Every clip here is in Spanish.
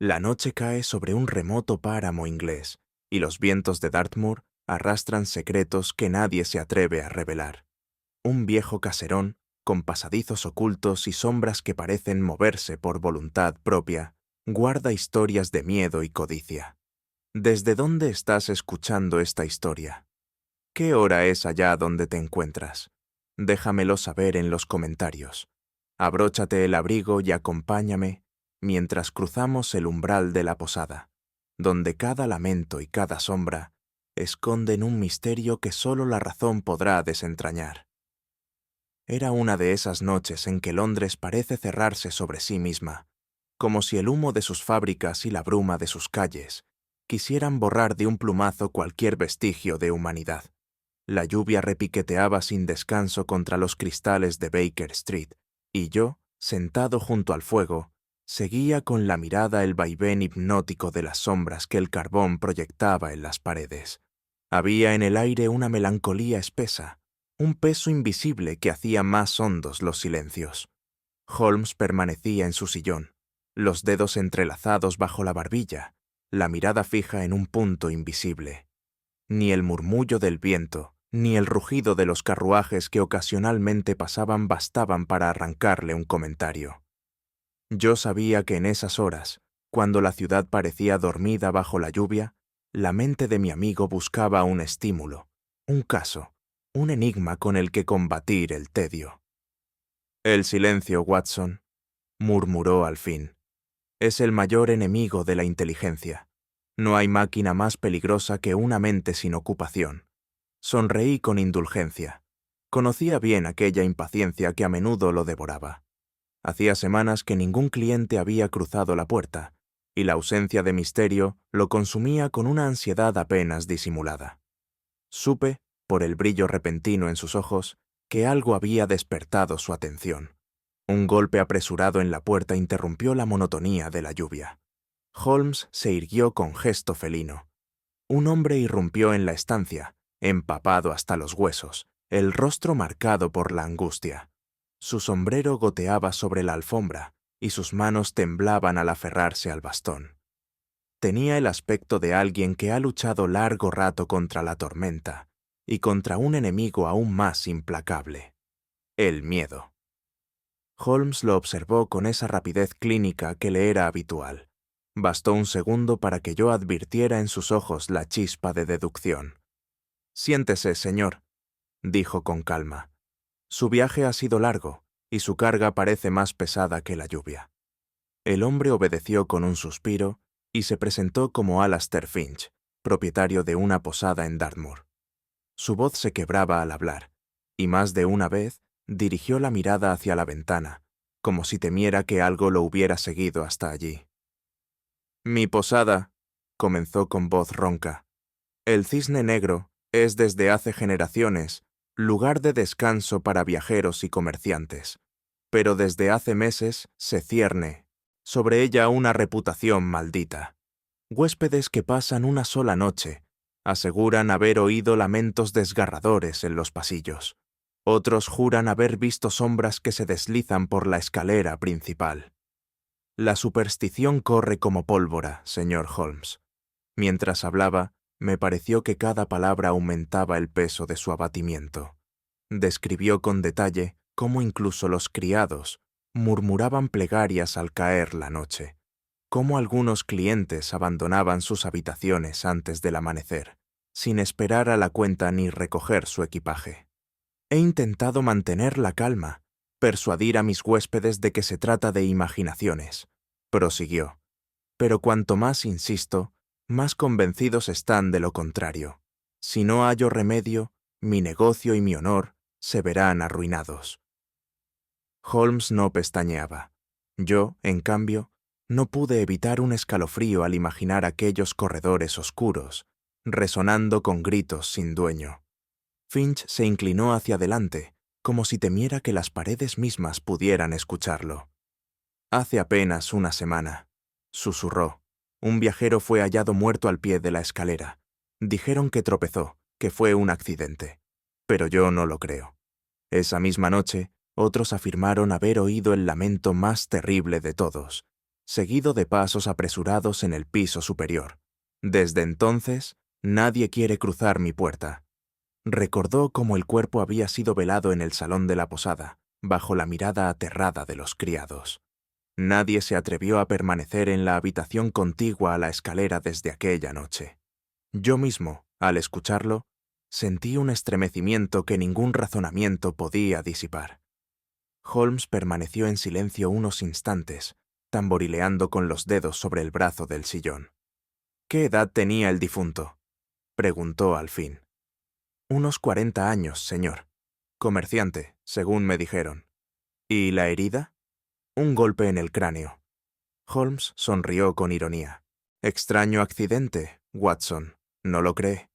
La noche cae sobre un remoto páramo inglés, y los vientos de Dartmoor arrastran secretos que nadie se atreve a revelar. Un viejo caserón, con pasadizos ocultos y sombras que parecen moverse por voluntad propia, guarda historias de miedo y codicia. ¿Desde dónde estás escuchando esta historia? ¿Qué hora es allá donde te encuentras? Déjamelo saber en los comentarios. Abróchate el abrigo y acompáñame mientras cruzamos el umbral de la posada, donde cada lamento y cada sombra esconden un misterio que solo la razón podrá desentrañar. Era una de esas noches en que Londres parece cerrarse sobre sí misma, como si el humo de sus fábricas y la bruma de sus calles quisieran borrar de un plumazo cualquier vestigio de humanidad. La lluvia repiqueteaba sin descanso contra los cristales de Baker Street, y yo, sentado junto al fuego, seguía con la mirada el vaivén hipnótico de las sombras que el carbón proyectaba en las paredes. Había en el aire una melancolía espesa, un peso invisible que hacía más hondos los silencios. Holmes permanecía en su sillón, los dedos entrelazados bajo la barbilla, la mirada fija en un punto invisible. Ni el murmullo del viento, ni el rugido de los carruajes que ocasionalmente pasaban bastaban para arrancarle un comentario. Yo sabía que en esas horas, cuando la ciudad parecía dormida bajo la lluvia, la mente de mi amigo buscaba un estímulo, un caso, un enigma con el que combatir el tedio. El silencio, Watson, murmuró al fin. Es el mayor enemigo de la inteligencia. No hay máquina más peligrosa que una mente sin ocupación. Sonreí con indulgencia. Conocía bien aquella impaciencia que a menudo lo devoraba. Hacía semanas que ningún cliente había cruzado la puerta, y la ausencia de misterio lo consumía con una ansiedad apenas disimulada. Supe, por el brillo repentino en sus ojos, que algo había despertado su atención. Un golpe apresurado en la puerta interrumpió la monotonía de la lluvia. Holmes se irguió con gesto felino. Un hombre irrumpió en la estancia, empapado hasta los huesos, el rostro marcado por la angustia. Su sombrero goteaba sobre la alfombra y sus manos temblaban al aferrarse al bastón. Tenía el aspecto de alguien que ha luchado largo rato contra la tormenta y contra un enemigo aún más implacable: el miedo. Holmes lo observó con esa rapidez clínica que le era habitual. Bastó un segundo para que yo advirtiera en sus ojos la chispa de deducción. «Siéntese, señor», dijo con calma. «Su viaje ha sido largo y su carga parece más pesada que la lluvia». El hombre obedeció con un suspiro y se presentó como Alastair Finch, propietario de una posada en Dartmoor. Su voz se quebraba al hablar, y más de una vez dirigió la mirada hacia la ventana, como si temiera que algo lo hubiera seguido hasta allí. «Mi posada», comenzó con voz ronca, «el Cisne Negro es desde hace generaciones lugar de descanso para viajeros y comerciantes, pero desde hace meses se cierne sobre ella una reputación maldita. Huéspedes que pasan una sola noche aseguran haber oído lamentos desgarradores en los pasillos. Otros juran haber visto sombras que se deslizan por la escalera principal. La superstición corre como pólvora, señor Holmes». Mientras hablaba, me pareció que cada palabra aumentaba el peso de su abatimiento. Describió con detalle cómo incluso los criados murmuraban plegarias al caer la noche, cómo algunos clientes abandonaban sus habitaciones antes del amanecer, sin esperar a la cuenta ni recoger su equipaje. He intentado mantener la calma, persuadir a mis huéspedes de que se trata de imaginaciones, prosiguió, pero cuanto más insisto, más convencidos están de lo contrario. Si no hallo remedio, mi negocio y mi honor se verán arruinados. Holmes no pestañeaba. Yo, en cambio, no pude evitar un escalofrío al imaginar aquellos corredores oscuros, resonando con gritos sin dueño. Finch se inclinó hacia adelante, como si temiera que las paredes mismas pudieran escucharlo. «Hace apenas una semana», susurró, «un viajero fue hallado muerto al pie de la escalera. Dijeron que tropezó, que fue un accidente. Pero yo no lo creo. Esa misma noche, otros afirmaron haber oído el lamento más terrible de todos. seguido de pasos apresurados en el piso superior. Desde entonces, nadie quiere cruzar mi puerta. Recordó cómo el cuerpo había sido velado en el salón de la posada, bajo la mirada aterrada de los criados. Nadie se atrevió a permanecer en la habitación contigua a la escalera desde aquella noche. Yo mismo, al escucharlo, sentí un estremecimiento que ningún razonamiento podía disipar. Holmes permaneció en silencio unos instantes, tamborileando con los dedos sobre el brazo del sillón. ¿Qué edad tenía el difunto?, preguntó al fin. Unos 40 años, señor. Comerciante, según me dijeron. ¿Y la herida? Un golpe en el cráneo. Holmes sonrió con ironía. Extraño accidente, Watson, ¿no lo cree?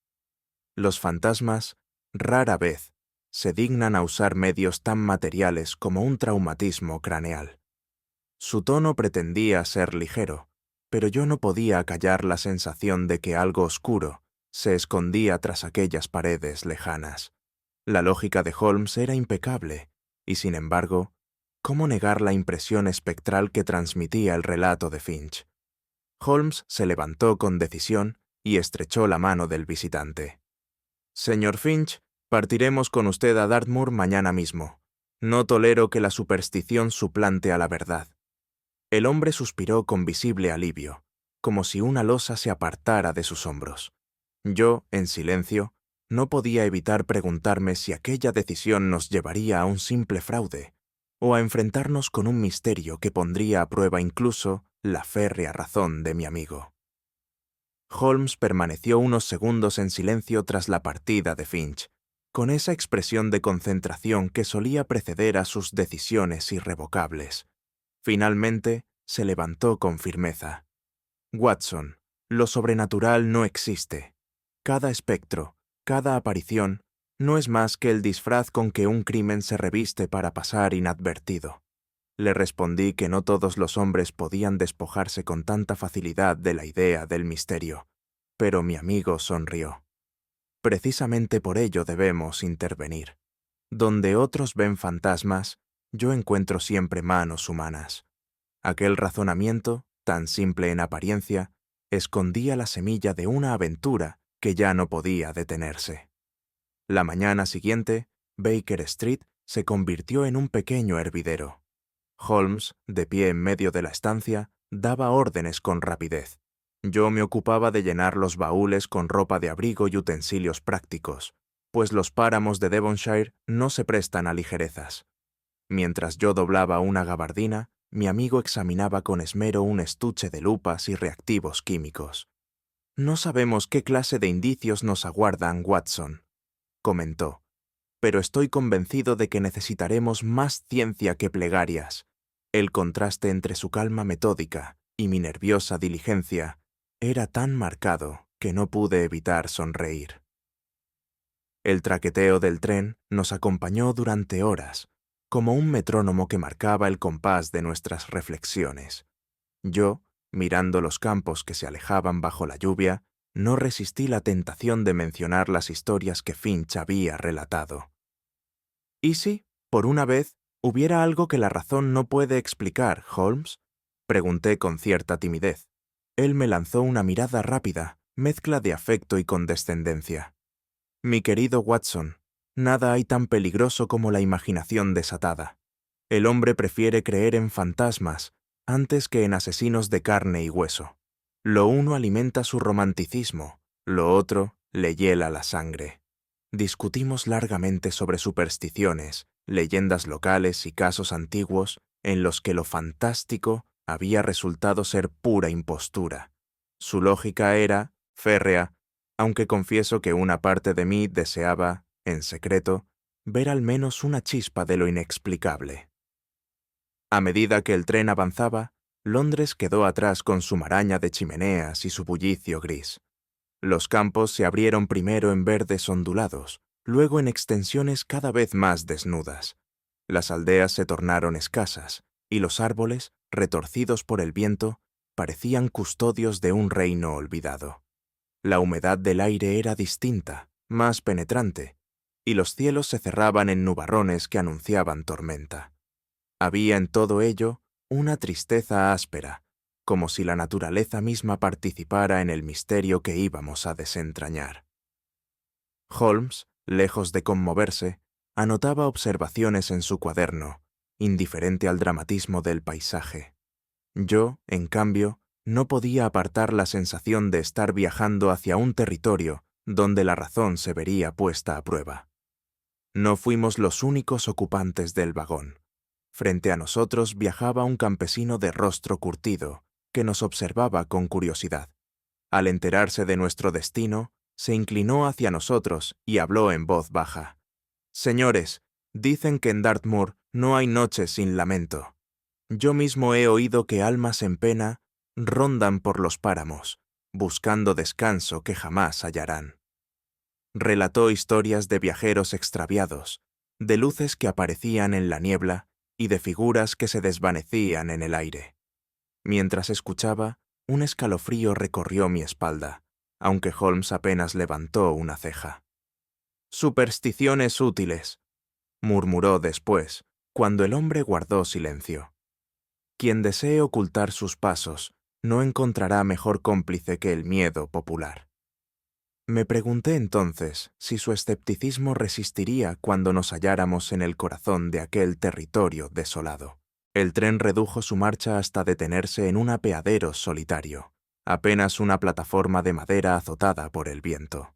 Los fantasmas, rara vez, se dignan a usar medios tan materiales como un traumatismo craneal. Su tono pretendía ser ligero, pero yo no podía acallar la sensación de que algo oscuro se escondía tras aquellas paredes lejanas. La lógica de Holmes era impecable, y sin embargo, ¿cómo negar la impresión espectral que transmitía el relato de Finch? Holmes se levantó con decisión y estrechó la mano del visitante. Señor Finch, partiremos con usted a Dartmoor mañana mismo. No tolero que la superstición suplante a la verdad. El hombre suspiró con visible alivio, como si una losa se apartara de sus hombros. Yo, en silencio, no podía evitar preguntarme si aquella decisión nos llevaría a un simple fraude, o a enfrentarnos con un misterio que pondría a prueba incluso la férrea razón de mi amigo. Holmes permaneció unos segundos en silencio tras la partida de Finch, con esa expresión de concentración que solía preceder a sus decisiones irrevocables. Finalmente, se levantó con firmeza. Watson, lo sobrenatural no existe. Cada espectro, cada aparición, no es más que el disfraz con que un crimen se reviste para pasar inadvertido. Le respondí que no todos los hombres podían despojarse con tanta facilidad de la idea del misterio, pero mi amigo sonrió. Precisamente por ello debemos intervenir. Donde otros ven fantasmas, yo encuentro siempre manos humanas. Aquel razonamiento, tan simple en apariencia, escondía la semilla de una aventura que ya no podía detenerse. La mañana siguiente, Baker Street se convirtió en un pequeño hervidero. Holmes, de pie en medio de la estancia, daba órdenes con rapidez. Yo me ocupaba de llenar los baúles con ropa de abrigo y utensilios prácticos, pues los páramos de Devonshire no se prestan a ligerezas. Mientras yo doblaba una gabardina, mi amigo examinaba con esmero un estuche de lupas y reactivos químicos. «No sabemos qué clase de indicios nos aguardan, Watson», comentó, «pero estoy convencido de que necesitaremos más ciencia que plegarias». El contraste entre su calma metódica y mi nerviosa diligencia era tan marcado que no pude evitar sonreír. El traqueteo del tren nos acompañó durante horas, como un metrónomo que marcaba el compás de nuestras reflexiones. Yo, mirando los campos que se alejaban bajo la lluvia, no resistí la tentación de mencionar las historias que Finch había relatado. ¿Y si, por una vez, hubiera algo que la razón no puede explicar, Holmes?, pregunté con cierta timidez. Él me lanzó una mirada rápida, mezcla de afecto y condescendencia. Mi querido Watson, nada hay tan peligroso como la imaginación desatada. El hombre prefiere creer en fantasmas antes que en asesinos de carne y hueso. Lo uno alimenta su romanticismo, lo otro le hiela la sangre. Discutimos largamente sobre supersticiones, leyendas locales y casos antiguos en los que lo fantástico había resultado ser pura impostura. Su lógica era férrea, aunque confieso que una parte de mí deseaba, en secreto, ver al menos una chispa de lo inexplicable. A medida que el tren avanzaba, Londres quedó atrás con su maraña de chimeneas y su bullicio gris. Los campos se abrieron primero en verdes ondulados, luego en extensiones cada vez más desnudas. Las aldeas se tornaron escasas, y los árboles, retorcidos por el viento, parecían custodios de un reino olvidado. La humedad del aire era distinta, más penetrante, y los cielos se cerraban en nubarrones que anunciaban tormenta. Había en todo ello una tristeza áspera, como si la naturaleza misma participara en el misterio que íbamos a desentrañar. Holmes, lejos de conmoverse, anotaba observaciones en su cuaderno, indiferente al dramatismo del paisaje. Yo, en cambio, no podía apartar la sensación de estar viajando hacia un territorio donde la razón se vería puesta a prueba. No fuimos los únicos ocupantes del vagón. Frente a nosotros viajaba un campesino de rostro curtido, que nos observaba con curiosidad. Al enterarse de nuestro destino, se inclinó hacia nosotros y habló en voz baja. «Señores, dicen que en Dartmoor no hay noches sin lamento. Yo mismo he oído que almas en pena rondan por los páramos, buscando descanso que jamás hallarán». Relató historias de viajeros extraviados, de luces que aparecían en la niebla y de figuras que se desvanecían en el aire. Mientras escuchaba, un escalofrío recorrió mi espalda, aunque Holmes apenas levantó una ceja. «Supersticiones útiles», murmuró después, cuando el hombre guardó silencio. «Quien desee ocultar sus pasos no encontrará mejor cómplice que el miedo popular». Me pregunté entonces si su escepticismo resistiría cuando nos halláramos en el corazón de aquel territorio desolado. El tren redujo su marcha hasta detenerse en un apeadero solitario, apenas una plataforma de madera azotada por el viento.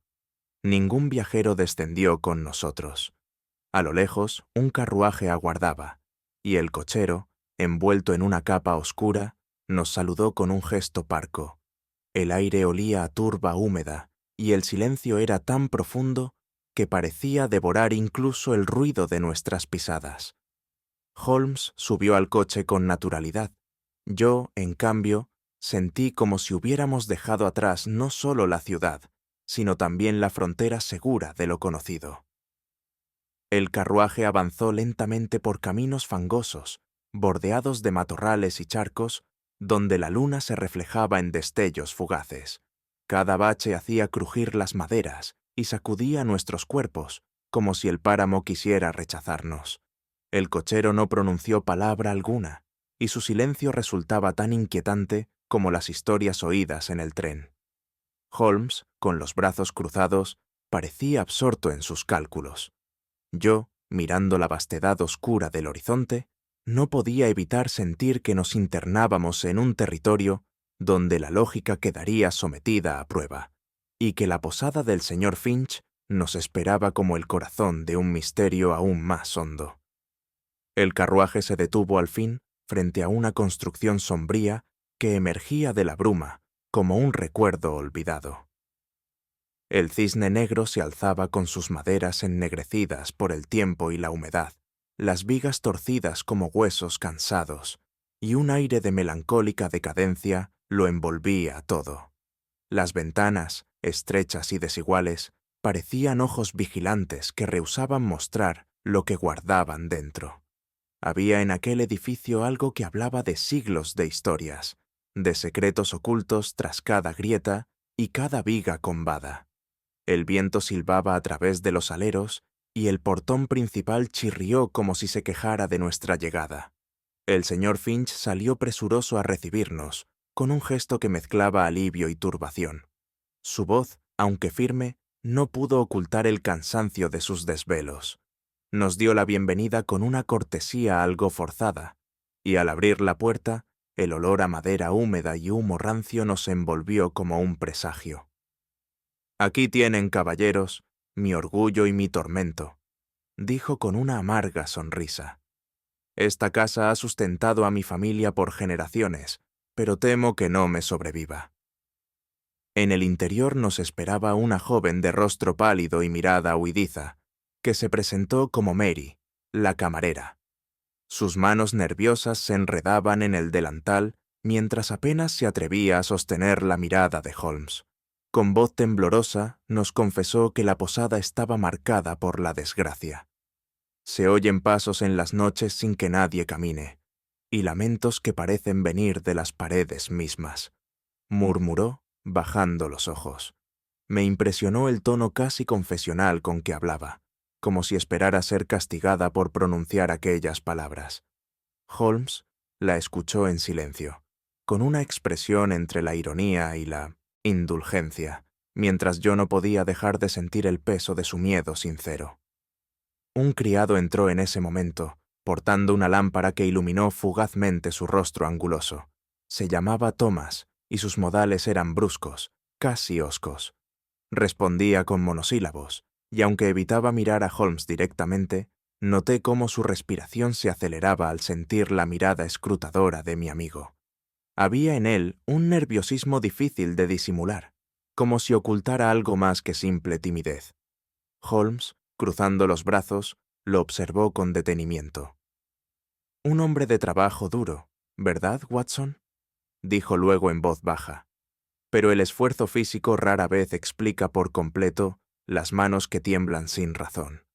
Ningún viajero descendió con nosotros. A lo lejos, un carruaje aguardaba, y el cochero, envuelto en una capa oscura, nos saludó con un gesto parco. El aire olía a turba húmeda, y el silencio era tan profundo que parecía devorar incluso el ruido de nuestras pisadas. Holmes subió al coche con naturalidad. Yo, en cambio, sentí como si hubiéramos dejado atrás no solo la ciudad, sino también la frontera segura de lo conocido. El carruaje avanzó lentamente por caminos fangosos, bordeados de matorrales y charcos, donde la luna se reflejaba en destellos fugaces. Cada bache hacía crujir las maderas y sacudía nuestros cuerpos, como si el páramo quisiera rechazarnos. El cochero no pronunció palabra alguna, y su silencio resultaba tan inquietante como las historias oídas en el tren. Holmes, con los brazos cruzados, parecía absorto en sus cálculos. Yo, mirando la vastedad oscura del horizonte, no podía evitar sentir que nos internábamos en un territorio donde la lógica quedaría sometida a prueba, y que la posada del señor Finch nos esperaba como el corazón de un misterio aún más hondo. El carruaje se detuvo al fin frente a una construcción sombría que emergía de la bruma como un recuerdo olvidado. El cisne negro se alzaba con sus maderas ennegrecidas por el tiempo y la humedad, las vigas torcidas como huesos cansados, y un aire de melancólica decadencia lo envolvía todo. Las ventanas, estrechas y desiguales, parecían ojos vigilantes que rehusaban mostrar lo que guardaban dentro. Había en aquel edificio algo que hablaba de siglos de historias, de secretos ocultos tras cada grieta y cada viga combada. El viento silbaba a través de los aleros y el portón principal chirrió como si se quejara de nuestra llegada. El señor Finch salió presuroso a recibirnos, con un gesto que mezclaba alivio y turbación. Su voz, aunque firme, no pudo ocultar el cansancio de sus desvelos. Nos dio la bienvenida con una cortesía algo forzada, y al abrir la puerta, el olor a madera húmeda y humo rancio nos envolvió como un presagio. «Aquí tienen, caballeros, mi orgullo y mi tormento», dijo con una amarga sonrisa. «Esta casa ha sustentado a mi familia por generaciones, pero temo que no me sobreviva». En el interior nos esperaba una joven de rostro pálido y mirada huidiza, que se presentó como Mary, la camarera. Sus manos nerviosas se enredaban en el delantal mientras apenas se atrevía a sostener la mirada de Holmes. Con voz temblorosa nos confesó que la posada estaba marcada por la desgracia. Se oyen pasos en las noches sin que nadie camine, y lamentos que parecen venir de las paredes mismas, murmuró, bajando los ojos. Me impresionó el tono casi confesional con que hablaba, como si esperara ser castigada por pronunciar aquellas palabras. Holmes la escuchó en silencio, con una expresión entre la ironía y la indulgencia, mientras yo no podía dejar de sentir el peso de su miedo sincero. Un criado entró en ese momento, portando una lámpara que iluminó fugazmente su rostro anguloso. Se llamaba Thomas, y sus modales eran bruscos, casi hoscos. Respondía con monosílabos, y aunque evitaba mirar a Holmes directamente, noté cómo su respiración se aceleraba al sentir la mirada escrutadora de mi amigo. Había en él un nerviosismo difícil de disimular, como si ocultara algo más que simple timidez. Holmes, cruzando los brazos, lo observó con detenimiento. «Un hombre de trabajo duro, ¿verdad, Watson?», dijo luego en voz baja. «Pero el esfuerzo físico rara vez explica por completo las manos que tiemblan sin razón».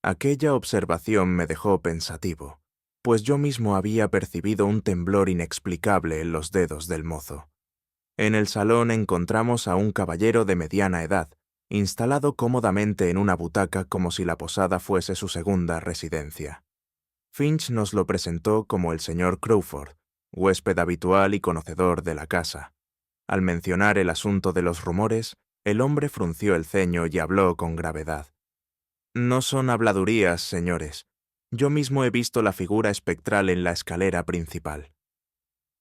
Aquella observación me dejó pensativo, pues yo mismo había percibido un temblor inexplicable en los dedos del mozo. En el salón encontramos a un caballero de mediana edad, instalado cómodamente en una butaca como si la posada fuese su segunda residencia. Finch nos lo presentó como el señor Crawford, huésped habitual y conocedor de la casa. Al mencionar el asunto de los rumores, el hombre frunció el ceño y habló con gravedad. «No son habladurías, señores. Yo mismo he visto la figura espectral en la escalera principal».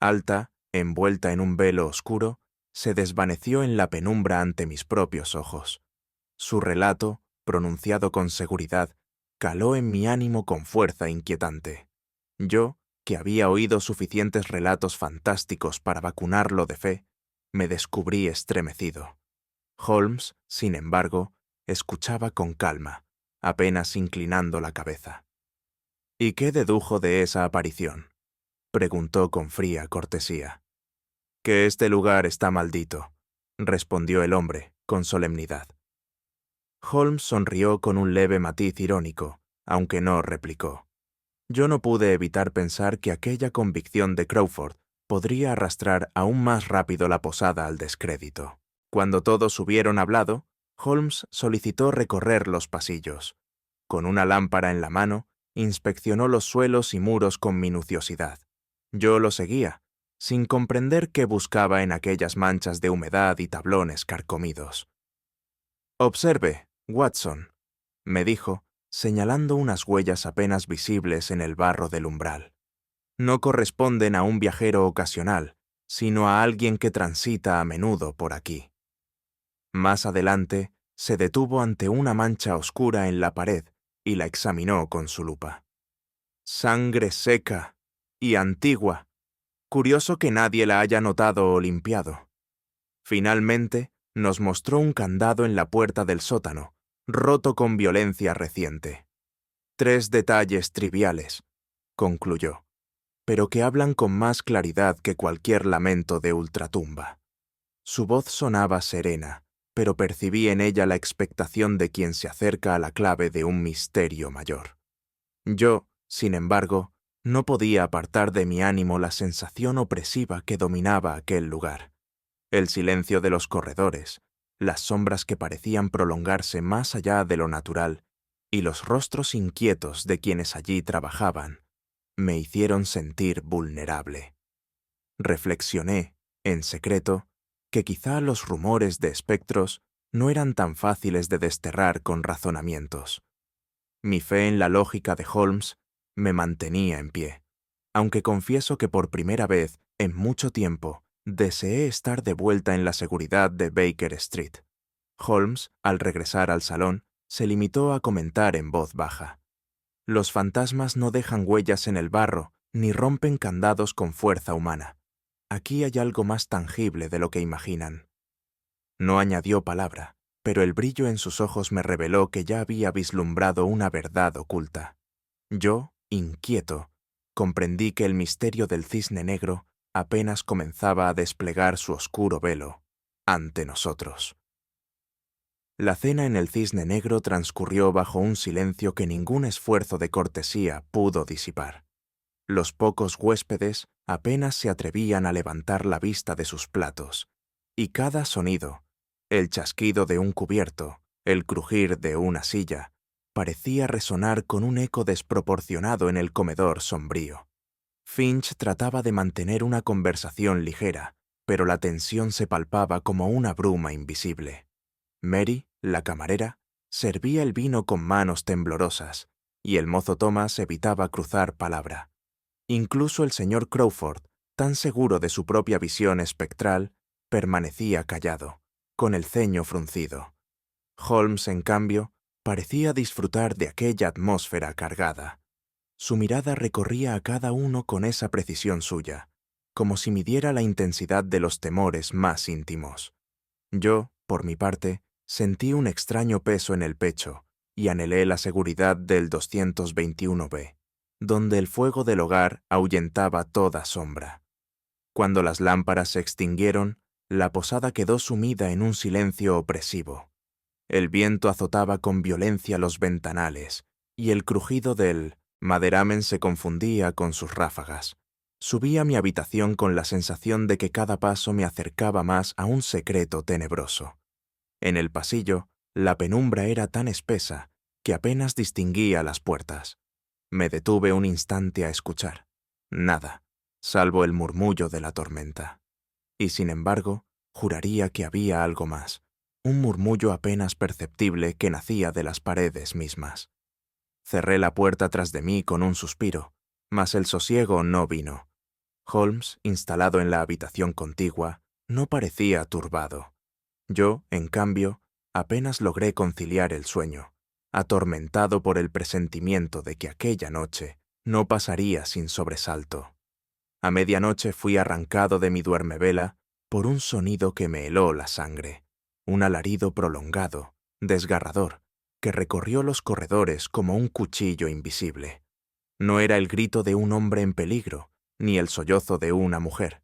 Alta, envuelta en un velo oscuro, se desvaneció en la penumbra ante mis propios ojos. Su relato, pronunciado con seguridad, caló en mi ánimo con fuerza inquietante. Yo, que había oído suficientes relatos fantásticos para vacunarlo de fe, me descubrí estremecido. Holmes, sin embargo, escuchaba con calma, apenas inclinando la cabeza. «¿Y qué dedujo de esa aparición?», preguntó con fría cortesía. «Que este lugar está maldito», respondió el hombre, con solemnidad. Holmes sonrió con un leve matiz irónico, aunque no replicó. Yo no pude evitar pensar que aquella convicción de Crawford podría arrastrar aún más rápido la posada al descrédito. Cuando todos hubieron hablado, Holmes solicitó recorrer los pasillos. Con una lámpara en la mano, inspeccionó los suelos y muros con minuciosidad. Yo lo seguía, sin comprender qué buscaba en aquellas manchas de humedad y tablones carcomidos. «Observe, Watson», me dijo, señalando unas huellas apenas visibles en el barro del umbral. «No corresponden a un viajero ocasional, sino a alguien que transita a menudo por aquí». Más adelante, se detuvo ante una mancha oscura en la pared y la examinó con su lupa. «Sangre seca y antigua. Curioso que nadie la haya notado o limpiado». Finalmente, nos mostró un candado en la puerta del sótano, roto con violencia reciente. «3 detalles triviales», concluyó, «pero que hablan con más claridad que cualquier lamento de ultratumba». Su voz sonaba serena, pero percibí en ella la expectación de quien se acerca a la clave de un misterio mayor. Yo, sin embargo, no podía apartar de mi ánimo la sensación opresiva que dominaba aquel lugar. El silencio de los corredores, las sombras que parecían prolongarse más allá de lo natural y los rostros inquietos de quienes allí trabajaban, me hicieron sentir vulnerable. Reflexioné, en secreto, que quizá los rumores de espectros no eran tan fáciles de desterrar con razonamientos. Mi fe en la lógica de Holmes me mantenía en pie, aunque confieso que por primera vez en mucho tiempo deseé estar de vuelta en la seguridad de Baker Street. Holmes, al regresar al salón, se limitó a comentar en voz baja: «Los fantasmas no dejan huellas en el barro ni rompen candados con fuerza humana. Aquí hay algo más tangible de lo que imaginan». No añadió palabra, pero el brillo en sus ojos me reveló que ya había vislumbrado una verdad oculta. Yo, inquieto, comprendí que el misterio del cisne negro apenas comenzaba a desplegar su oscuro velo ante nosotros. La cena en el Cisne Negro transcurrió bajo un silencio que ningún esfuerzo de cortesía pudo disipar. Los pocos huéspedes apenas se atrevían a levantar la vista de sus platos, y cada sonido, el chasquido de un cubierto, el crujir de una silla, parecía resonar con un eco desproporcionado en el comedor sombrío. Finch trataba de mantener una conversación ligera, pero la tensión se palpaba como una bruma invisible. Mary, la camarera, servía el vino con manos temblorosas, y el mozo Thomas evitaba cruzar palabra. Incluso el señor Crawford, tan seguro de su propia visión espectral, permanecía callado, con el ceño fruncido. Holmes, en cambio, parecía disfrutar de aquella atmósfera cargada. Su mirada recorría a cada uno con esa precisión suya, como si midiera la intensidad de los temores más íntimos. Yo, por mi parte, sentí un extraño peso en el pecho y anhelé la seguridad del 221B, donde el fuego del hogar ahuyentaba toda sombra. Cuando las lámparas se extinguieron, la posada quedó sumida en un silencio opresivo. El viento azotaba con violencia los ventanales, y el crujido del maderamen se confundía con sus ráfagas. Subí a mi habitación con la sensación de que cada paso me acercaba más a un secreto tenebroso. En el pasillo, la penumbra era tan espesa que apenas distinguía las puertas. Me detuve un instante a escuchar. Nada, salvo el murmullo de la tormenta. Y sin embargo, juraría que había algo más, un murmullo apenas perceptible que nacía de las paredes mismas. Cerré la puerta tras de mí con un suspiro, mas el sosiego no vino. Holmes, instalado en la habitación contigua, no parecía turbado. Yo, en cambio, apenas logré conciliar el sueño, atormentado por el presentimiento de que aquella noche no pasaría sin sobresalto. A medianoche fui arrancado de mi duermevela por un sonido que me heló la sangre, un alarido prolongado, desgarrador, que recorrió los corredores como un cuchillo invisible. No era el grito de un hombre en peligro, ni el sollozo de una mujer.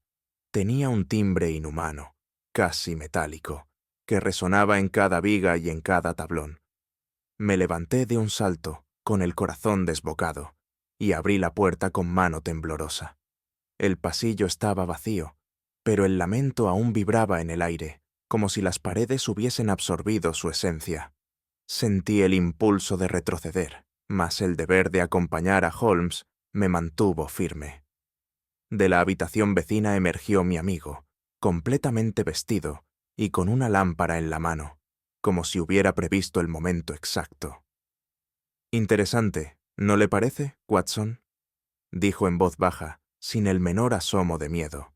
Tenía un timbre inhumano, casi metálico, que resonaba en cada viga y en cada tablón. Me levanté de un salto, con el corazón desbocado, y abrí la puerta con mano temblorosa. El pasillo estaba vacío, pero el lamento aún vibraba en el aire, como si las paredes hubiesen absorbido su esencia. Sentí el impulso de retroceder, mas el deber de acompañar a Holmes me mantuvo firme. De la habitación vecina emergió mi amigo, completamente vestido y con una lámpara en la mano, como si hubiera previsto el momento exacto. «Interesante, ¿no le parece, Watson?», dijo en voz baja, sin el menor asomo de miedo.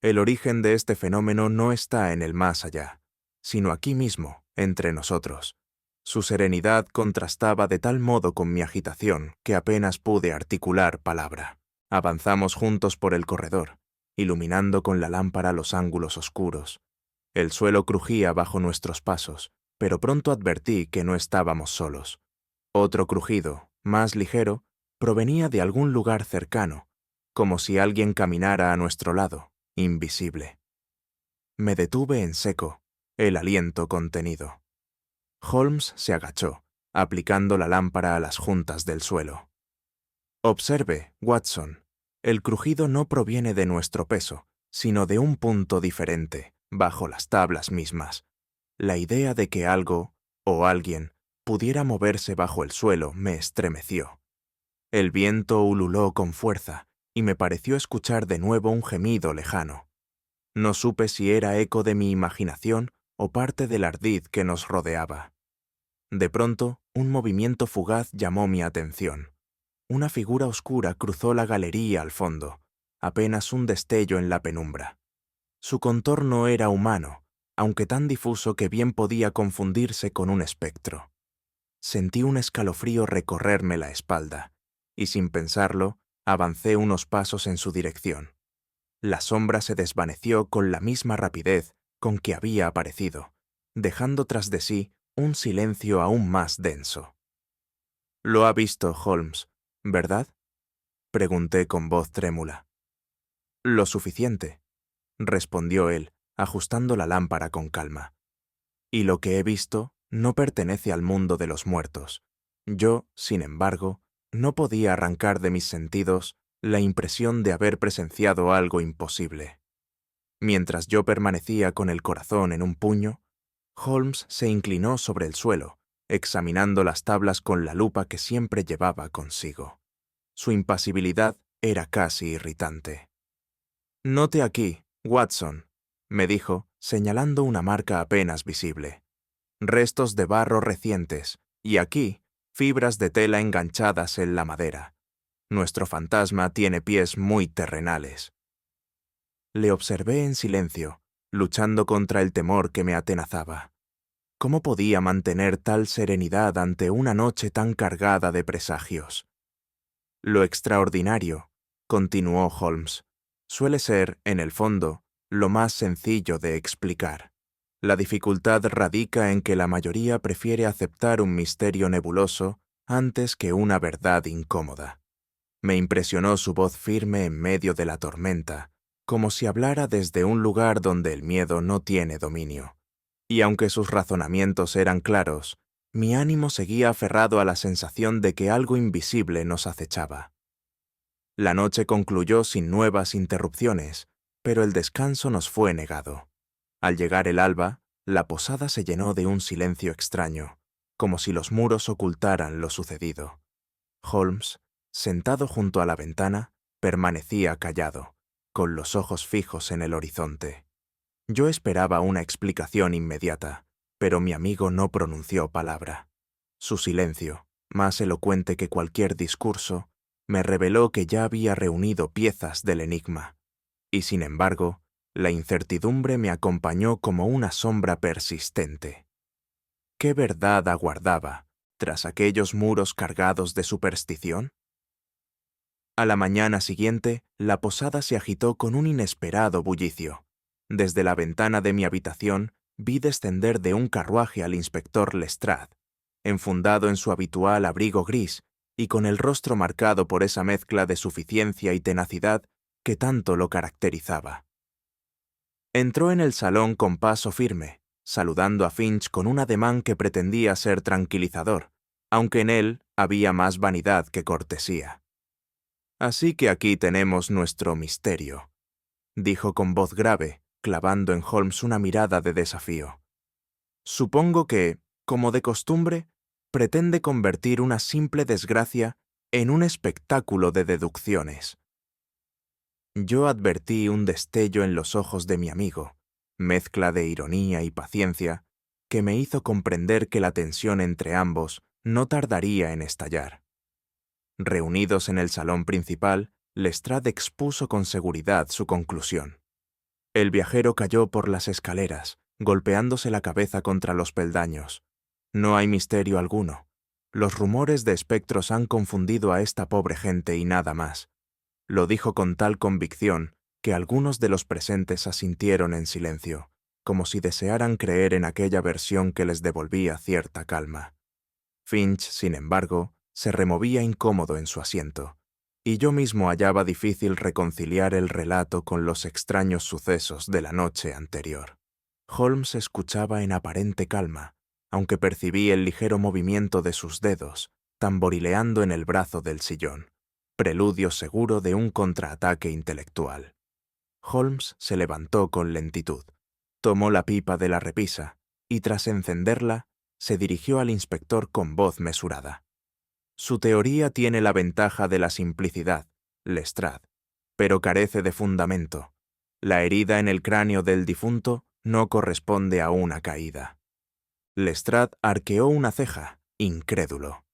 «El origen de este fenómeno no está en el más allá, sino aquí mismo, entre nosotros». Su serenidad contrastaba de tal modo con mi agitación que apenas pude articular palabra. Avanzamos juntos por el corredor, iluminando con la lámpara los ángulos oscuros. El suelo crujía bajo nuestros pasos, pero pronto advertí que no estábamos solos. Otro crujido, más ligero, provenía de algún lugar cercano, como si alguien caminara a nuestro lado, invisible. Me detuve en seco, el aliento contenido. Holmes se agachó, aplicando la lámpara a las juntas del suelo. «Observe, Watson, el crujido no proviene de nuestro peso, sino de un punto diferente, bajo las tablas mismas. La idea de que algo, o alguien, pudiera moverse bajo el suelo me estremeció. El viento ululó con fuerza, y me pareció escuchar de nuevo un gemido lejano. No supe si era eco de mi imaginación o parte del ardid que nos rodeaba. De pronto, un movimiento fugaz llamó mi atención. Una figura oscura cruzó la galería al fondo, apenas un destello en la penumbra. Su contorno era humano, aunque tan difuso que bien podía confundirse con un espectro. Sentí un escalofrío recorrerme la espalda, y sin pensarlo, avancé unos pasos en su dirección. La sombra se desvaneció con la misma rapidez con que había aparecido, dejando tras de sí un silencio aún más denso. «Lo ha visto, Holmes, ¿verdad?», pregunté con voz trémula. «Lo suficiente», respondió él, ajustando la lámpara con calma. «Y lo que he visto no pertenece al mundo de los muertos. Yo, sin embargo, no podía arrancar de mis sentidos la impresión de haber presenciado algo imposible». Mientras yo permanecía con el corazón en un puño, Holmes se inclinó sobre el suelo, examinando las tablas con la lupa que siempre llevaba consigo. Su impasibilidad era casi irritante. «Note aquí, Watson», me dijo, señalando una marca apenas visible. «Restos de barro recientes, y aquí, fibras de tela enganchadas en la madera. Nuestro fantasma tiene pies muy terrenales». Le observé en silencio, luchando contra el temor que me atenazaba. ¿Cómo podía mantener tal serenidad ante una noche tan cargada de presagios? Lo extraordinario, continuó Holmes, suele ser, en el fondo, lo más sencillo de explicar. La dificultad radica en que la mayoría prefiere aceptar un misterio nebuloso antes que una verdad incómoda. Me impresionó su voz firme en medio de la tormenta, como si hablara desde un lugar donde el miedo no tiene dominio. Y aunque sus razonamientos eran claros, mi ánimo seguía aferrado a la sensación de que algo invisible nos acechaba. La noche concluyó sin nuevas interrupciones, pero el descanso nos fue negado. Al llegar el alba, la posada se llenó de un silencio extraño, como si los muros ocultaran lo sucedido. Holmes, sentado junto a la ventana, permanecía callado, con los ojos fijos en el horizonte. Yo esperaba una explicación inmediata, pero mi amigo no pronunció palabra. Su silencio, más elocuente que cualquier discurso, me reveló que ya había reunido piezas del enigma, y sin embargo, la incertidumbre me acompañó como una sombra persistente. ¿Qué verdad aguardaba tras aquellos muros cargados de superstición? A la mañana siguiente, la posada se agitó con un inesperado bullicio. Desde la ventana de mi habitación vi descender de un carruaje al inspector Lestrade, enfundado en su habitual abrigo gris y con el rostro marcado por esa mezcla de suficiencia y tenacidad que tanto lo caracterizaba. Entró en el salón con paso firme, saludando a Finch con un ademán que pretendía ser tranquilizador, aunque en él había más vanidad que cortesía. «Así que aquí tenemos nuestro misterio», dijo con voz grave, clavando en Holmes una mirada de desafío. «Supongo que, como de costumbre, pretende convertir una simple desgracia en un espectáculo de deducciones». Yo advertí un destello en los ojos de mi amigo, mezcla de ironía y paciencia, que me hizo comprender que la tensión entre ambos no tardaría en estallar. Reunidos en el salón principal, Lestrade expuso con seguridad su conclusión. El viajero cayó por las escaleras, golpeándose la cabeza contra los peldaños. No hay misterio alguno. Los rumores de espectros han confundido a esta pobre gente y nada más. Lo dijo con tal convicción que algunos de los presentes asintieron en silencio, como si desearan creer en aquella versión que les devolvía cierta calma. Finch, sin embargo, se removía incómodo en su asiento, y yo mismo hallaba difícil reconciliar el relato con los extraños sucesos de la noche anterior. Holmes escuchaba en aparente calma, aunque percibí el ligero movimiento de sus dedos, tamborileando en el brazo del sillón, preludio seguro de un contraataque intelectual. Holmes se levantó con lentitud, tomó la pipa de la repisa y, tras encenderla, se dirigió al inspector con voz mesurada. «Su teoría tiene la ventaja de la simplicidad, Lestrade, pero carece de fundamento. La herida en el cráneo del difunto no corresponde a una caída». Lestrade arqueó una ceja, incrédulo.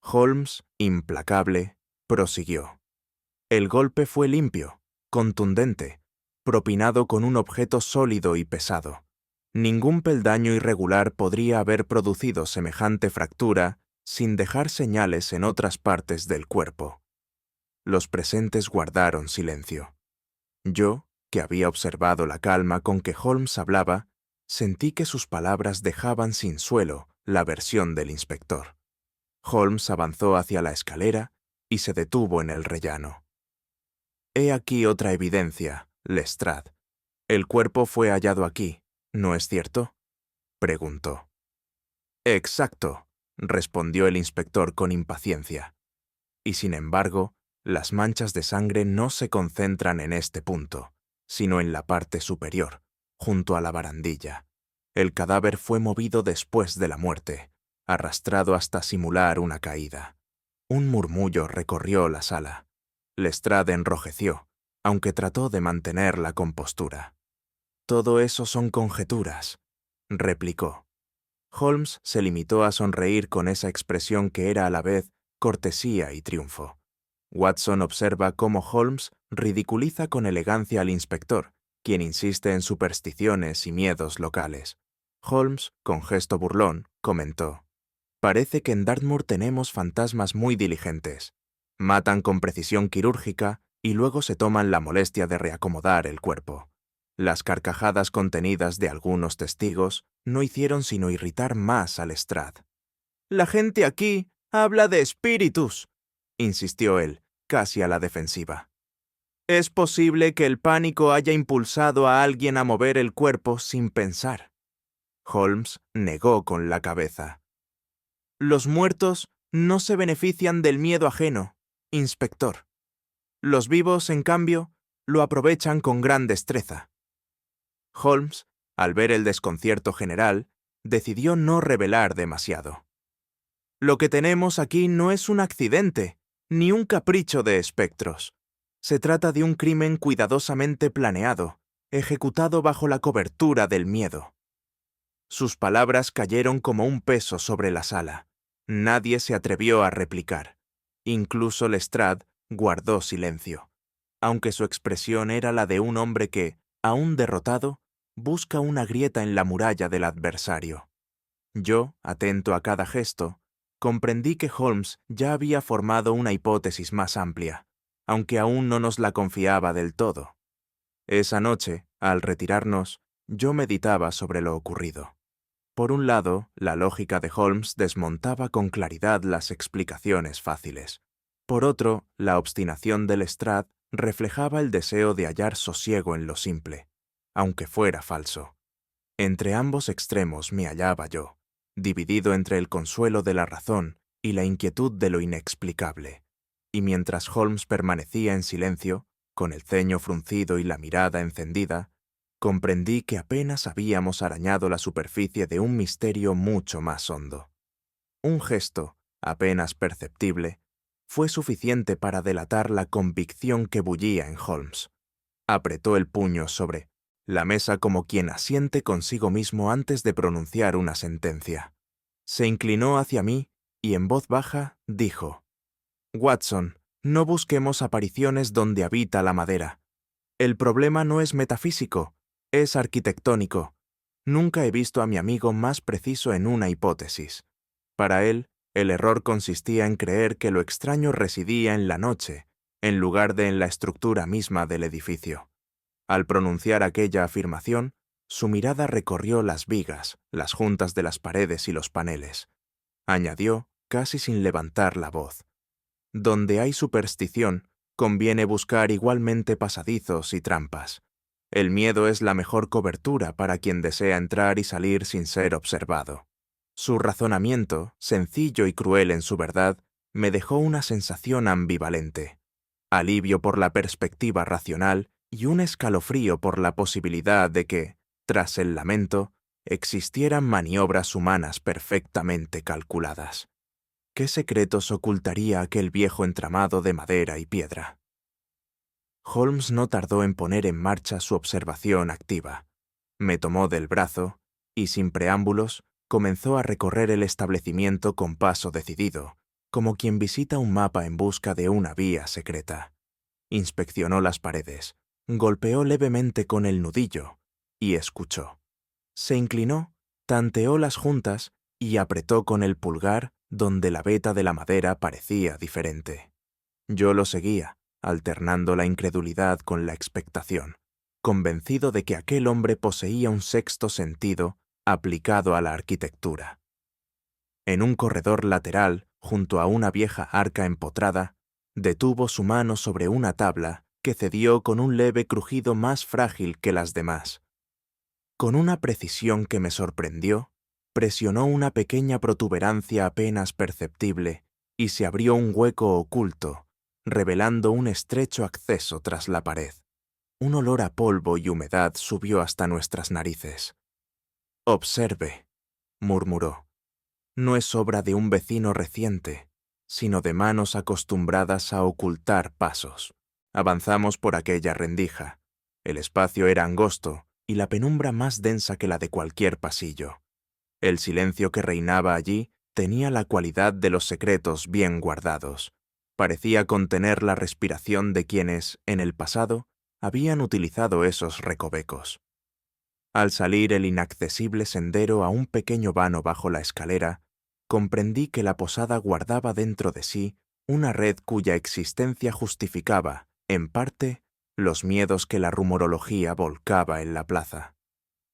Holmes, implacable, prosiguió. «El golpe fue limpio, contundente, propinado con un objeto sólido y pesado. Ningún peldaño irregular podría haber producido semejante fractura sin dejar señales en otras partes del cuerpo». Los presentes guardaron silencio. Yo, que había observado la calma con que Holmes hablaba, sentí que sus palabras dejaban sin suelo la versión del inspector. Holmes avanzó hacia la escalera y se detuvo en el rellano. «He aquí otra evidencia, Lestrade. El cuerpo fue hallado aquí, ¿no es cierto?», preguntó. «Exacto», respondió el inspector con impaciencia. «Y sin embargo, las manchas de sangre no se concentran en este punto, sino en la parte superior, junto a la barandilla. El cadáver fue movido después de la muerte, arrastrado hasta simular una caída». Un murmullo recorrió la sala. Lestrade enrojeció, aunque trató de mantener la compostura. «Todo eso son conjeturas», replicó. Holmes se limitó a sonreír con esa expresión que era a la vez cortesía y triunfo. Watson observa cómo Holmes ridiculiza con elegancia al inspector, quien insiste en supersticiones y miedos locales. Holmes, con gesto burlón, comentó: «Parece que en Dartmoor tenemos fantasmas muy diligentes. Matan con precisión quirúrgica y luego se toman la molestia de reacomodar el cuerpo». Las carcajadas contenidas de algunos testigos no hicieron sino irritar más a Lestrade. «La gente aquí habla de espíritus», insistió él, casi a la defensiva. «Es posible que el pánico haya impulsado a alguien a mover el cuerpo sin pensar». Holmes negó con la cabeza. «Los muertos no se benefician del miedo ajeno, inspector. Los vivos, en cambio, lo aprovechan con gran destreza». Holmes, al ver el desconcierto general, decidió no revelar demasiado. «Lo que tenemos aquí no es un accidente, ni un capricho de espectros. Se trata de un crimen cuidadosamente planeado, ejecutado bajo la cobertura del miedo». Sus palabras cayeron como un peso sobre la sala. Nadie se atrevió a replicar. Incluso Lestrade guardó silencio, aunque su expresión era la de un hombre que, aún derrotado, busca una grieta en la muralla del adversario. Yo, atento a cada gesto, comprendí que Holmes ya había formado una hipótesis más amplia, aunque aún no nos la confiaba del todo. Esa noche, al retirarnos, yo meditaba sobre lo ocurrido. Por un lado, la lógica de Holmes desmontaba con claridad las explicaciones fáciles. Por otro, la obstinación de Lestrade reflejaba el deseo de hallar sosiego en lo simple, aunque fuera falso. Entre ambos extremos me hallaba yo, dividido entre el consuelo de la razón y la inquietud de lo inexplicable. Y mientras Holmes permanecía en silencio, con el ceño fruncido y la mirada encendida, comprendí que apenas habíamos arañado la superficie de un misterio mucho más hondo. Un gesto, apenas perceptible, fue suficiente para delatar la convicción que bullía en Holmes. Apretó el puño sobre la mesa como quien asiente consigo mismo antes de pronunciar una sentencia. Se inclinó hacia mí y en voz baja dijo: «Watson, no busquemos apariciones donde habita la madera. El problema no es metafísico, es arquitectónico. Nunca he visto a mi amigo más preciso en una hipótesis. Para él, el error consistía en creer que lo extraño residía en la noche, en lugar de en la estructura misma del edificio». Al pronunciar aquella afirmación, su mirada recorrió las vigas, las juntas de las paredes y los paneles. Añadió, casi sin levantar la voz: «Donde hay superstición, conviene buscar igualmente pasadizos y trampas. El miedo es la mejor cobertura para quien desea entrar y salir sin ser observado». Su razonamiento, sencillo y cruel en su verdad, me dejó una sensación ambivalente: alivio por la perspectiva racional y un escalofrío por la posibilidad de que, tras el lamento, existieran maniobras humanas perfectamente calculadas. ¿Qué secretos ocultaría aquel viejo entramado de madera y piedra? Holmes no tardó en poner en marcha su observación activa. Me tomó del brazo y, sin preámbulos, comenzó a recorrer el establecimiento con paso decidido, como quien visita un mapa en busca de una vía secreta. Inspeccionó las paredes, golpeó levemente con el nudillo y escuchó. Se inclinó, tanteó las juntas y apretó con el pulgar donde la veta de la madera parecía diferente. Yo lo seguía, alternando la incredulidad con la expectación, convencido de que aquel hombre poseía un sexto sentido aplicado a la arquitectura. En un corredor lateral, junto a una vieja arca empotrada, detuvo su mano sobre una tabla que cedió con un leve crujido más frágil que las demás. Con una precisión que me sorprendió, presionó una pequeña protuberancia apenas perceptible y se abrió un hueco oculto, revelando un estrecho acceso tras la pared. Un olor a polvo y humedad subió hasta nuestras narices. «Observe», murmuró. «No es obra de un vecino reciente, sino de manos acostumbradas a ocultar pasos. Avanzamos por aquella rendija. El espacio era angosto y la penumbra más densa que la de cualquier pasillo. El silencio que reinaba allí tenía la cualidad de los secretos bien guardados. Parecía contener la respiración de quienes, en el pasado, habían utilizado esos recovecos. Al salir el inaccesible sendero a un pequeño vano bajo la escalera, comprendí que la posada guardaba dentro de sí una red cuya existencia justificaba, en parte, los miedos que la rumorología volcaba en la plaza.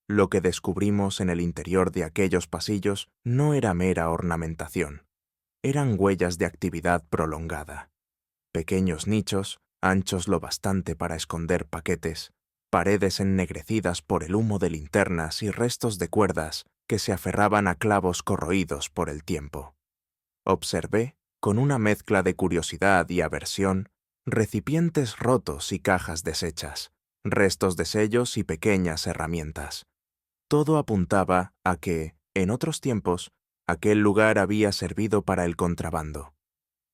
Lo que descubrimos en el interior de aquellos pasillos no era mera ornamentación, eran huellas de actividad prolongada. Pequeños nichos, anchos lo bastante para esconder paquetes, paredes ennegrecidas por el humo de linternas y restos de cuerdas que se aferraban a clavos corroídos por el tiempo. Observé, con una mezcla de curiosidad y aversión, recipientes rotos y cajas deshechas, restos de sellos y pequeñas herramientas. Todo apuntaba a que, en otros tiempos, aquel lugar había servido para el contrabando.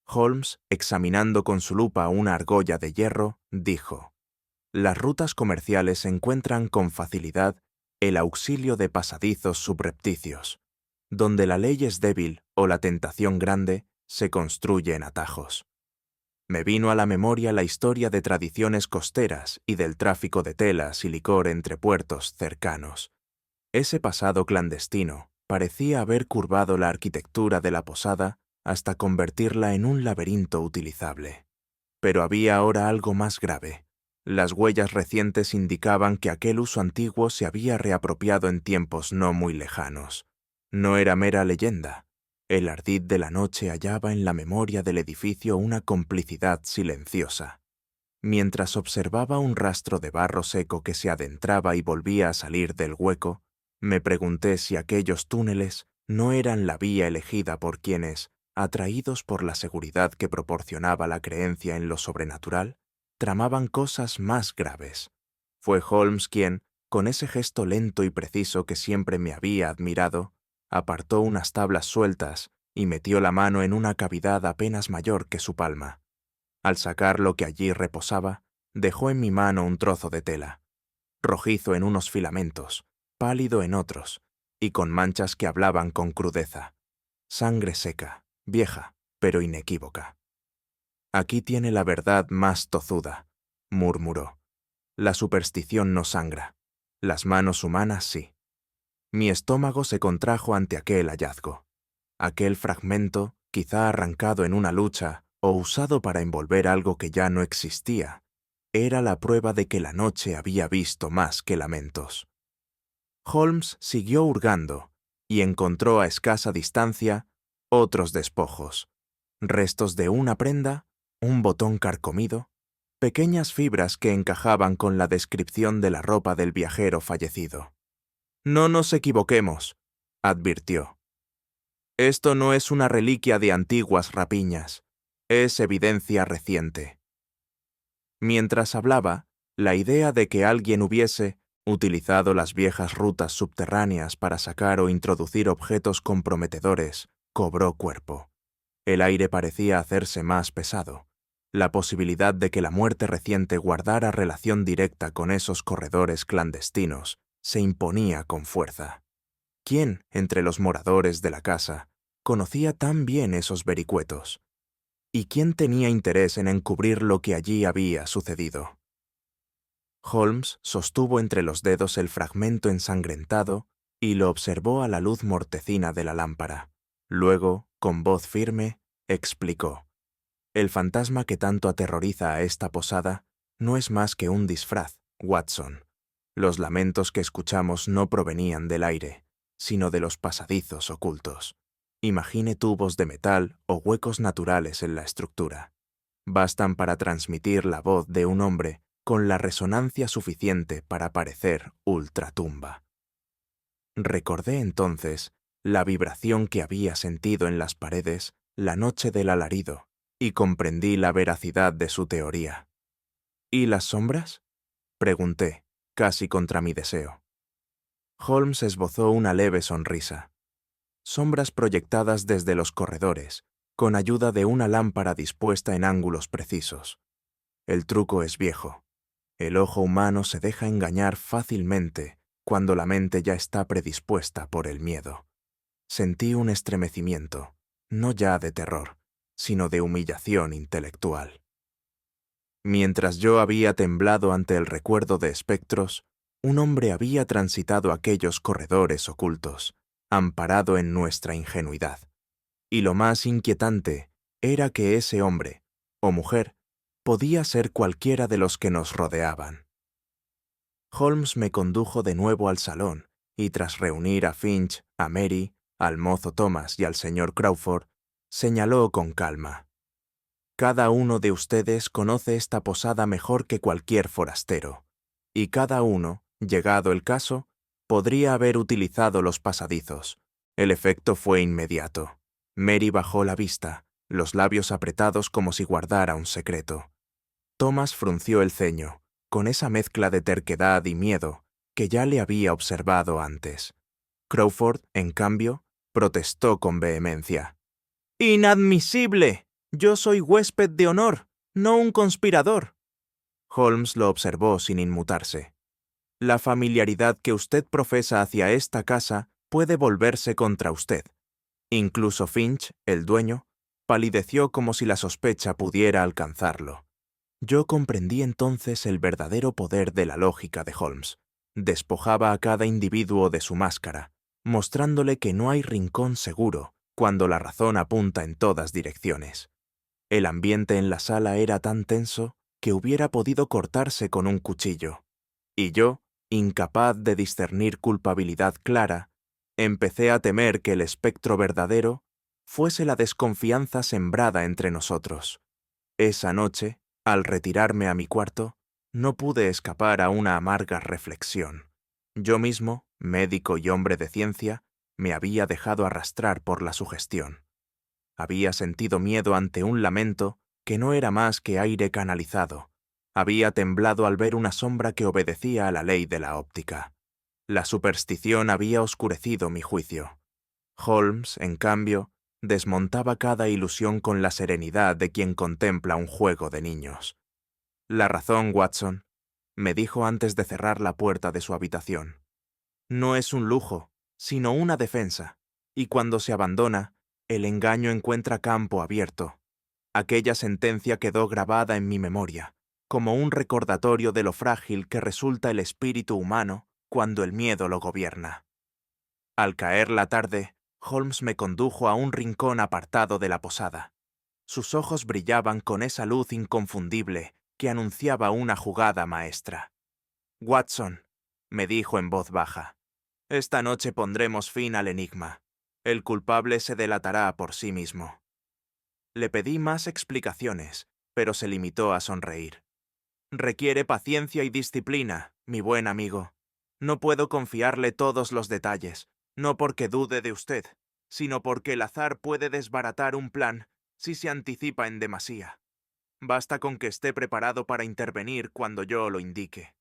Holmes, examinando con su lupa una argolla de hierro, dijo: «Las rutas comerciales encuentran con facilidad el auxilio de pasadizos subrepticios. Donde la ley es débil o la tentación grande, se construyen atajos». Me vino a la memoria la historia de tradiciones costeras y del tráfico de telas y licor entre puertos cercanos. Ese pasado clandestino parecía haber curvado la arquitectura de la posada hasta convertirla en un laberinto utilizable. Pero había ahora algo más grave. Las huellas recientes indicaban que aquel uso antiguo se había reapropiado en tiempos no muy lejanos. No era mera leyenda. El ardid de la noche hallaba en la memoria del edificio una complicidad silenciosa. Mientras observaba un rastro de barro seco que se adentraba y volvía a salir del hueco, me pregunté si aquellos túneles no eran la vía elegida por quienes, atraídos por la seguridad que proporcionaba la creencia en lo sobrenatural, tramaban cosas más graves. Fue Holmes quien, con ese gesto lento y preciso que siempre me había admirado, apartó unas tablas sueltas y metió la mano en una cavidad apenas mayor que su palma. Al sacar lo que allí reposaba, dejó en mi mano un trozo de tela, rojizo en unos filamentos, pálido en otros, y con manchas que hablaban con crudeza. Sangre seca, vieja, pero inequívoca. «Aquí tiene la verdad más tozuda», murmuró. «La superstición no sangra. Las manos humanas sí». Mi estómago se contrajo ante aquel hallazgo. Aquel fragmento, quizá arrancado en una lucha o usado para envolver algo que ya no existía, era la prueba de que la noche había visto más que lamentos. Holmes siguió hurgando y encontró a escasa distancia otros despojos, restos de una prenda, un botón carcomido, pequeñas fibras que encajaban con la descripción de la ropa del viajero fallecido. «No nos equivoquemos», advirtió. «Esto no es una reliquia de antiguas rapiñas, es evidencia reciente». Mientras hablaba, la idea de que alguien hubiese utilizado las viejas rutas subterráneas para sacar o introducir objetos comprometedores cobró cuerpo. El aire parecía hacerse más pesado. La posibilidad de que la muerte reciente guardara relación directa con esos corredores clandestinos se imponía con fuerza. ¿Quién, entre los moradores de la casa, conocía tan bien esos vericuetos? ¿Y quién tenía interés en encubrir lo que allí había sucedido? Holmes sostuvo entre los dedos el fragmento ensangrentado y lo observó a la luz mortecina de la lámpara. Luego, con voz firme, explicó: «El fantasma que tanto aterroriza a esta posada no es más que un disfraz, Watson. Los lamentos que escuchamos no provenían del aire, sino de los pasadizos ocultos. Imagine tubos de metal o huecos naturales en la estructura. Bastan para transmitir la voz de un hombre con la resonancia suficiente para parecer ultratumba». Recordé entonces la vibración que había sentido en las paredes la noche del alarido y comprendí la veracidad de su teoría. «¿Y las sombras?», pregunté, casi contra mi deseo. Holmes esbozó una leve sonrisa. «Sombras proyectadas desde los corredores, con ayuda de una lámpara dispuesta en ángulos precisos. El truco es viejo. El ojo humano se deja engañar fácilmente cuando la mente ya está predispuesta por el miedo. Sentí un estremecimiento, no ya de terror, sino de humillación intelectual. Mientras yo había temblado ante el recuerdo de espectros, un hombre había transitado aquellos corredores ocultos, amparado en nuestra ingenuidad. Y lo más inquietante era que ese hombre, o mujer, podía ser cualquiera de los que nos rodeaban. Holmes me condujo de nuevo al salón, y tras reunir a Finch, a Mary, al mozo Thomas y al señor Crawford, señaló con calma: «Cada uno de ustedes conoce esta posada mejor que cualquier forastero, y cada uno, llegado el caso, podría haber utilizado los pasadizos». El efecto fue inmediato. Mary bajó la vista, los labios apretados como si guardara un secreto. Thomas frunció el ceño, con esa mezcla de terquedad y miedo que ya le había observado antes. Crawford, en cambio, protestó con vehemencia: «¡Inadmisible! Yo soy huésped de honor, no un conspirador». Holmes lo observó sin inmutarse. «La familiaridad que usted profesa hacia esta casa puede volverse contra usted». Incluso Finch, el dueño, palideció como si la sospecha pudiera alcanzarlo. Yo comprendí entonces el verdadero poder de la lógica de Holmes. Despojaba a cada individuo de su máscara, mostrándole que no hay rincón seguro cuando la razón apunta en todas direcciones. El ambiente en la sala era tan tenso que hubiera podido cortarse con un cuchillo. Y yo, incapaz de discernir culpabilidad clara, empecé a temer que el espectro verdadero fuese la desconfianza sembrada entre nosotros. Esa noche, al retirarme a mi cuarto, no pude escapar a una amarga reflexión. Yo mismo, médico y hombre de ciencia, me había dejado arrastrar por la sugestión. Había sentido miedo ante un lamento que no era más que aire canalizado. Había temblado al ver una sombra que obedecía a la ley de la óptica. La superstición había oscurecido mi juicio. Holmes, en cambio, desmontaba cada ilusión con la serenidad de quien contempla un juego de niños. «La razón, Watson», me dijo antes de cerrar la puerta de su habitación, «no es un lujo, sino una defensa, y cuando se abandona, el engaño encuentra campo abierto». Aquella sentencia quedó grabada en mi memoria, como un recordatorio de lo frágil que resulta el espíritu humano cuando el miedo lo gobierna. Al caer la tarde, Holmes me condujo a un rincón apartado de la posada. Sus ojos brillaban con esa luz inconfundible que anunciaba una jugada maestra. «Watson», me dijo en voz baja, «esta noche pondremos fin al enigma. El culpable se delatará por sí mismo». Le pedí más explicaciones, pero se limitó a sonreír. «Requiere paciencia y disciplina, mi buen amigo. No puedo confiarle todos los detalles, no porque dude de usted, sino porque el azar puede desbaratar un plan si se anticipa en demasía. Basta con que esté preparado para intervenir cuando yo lo indique».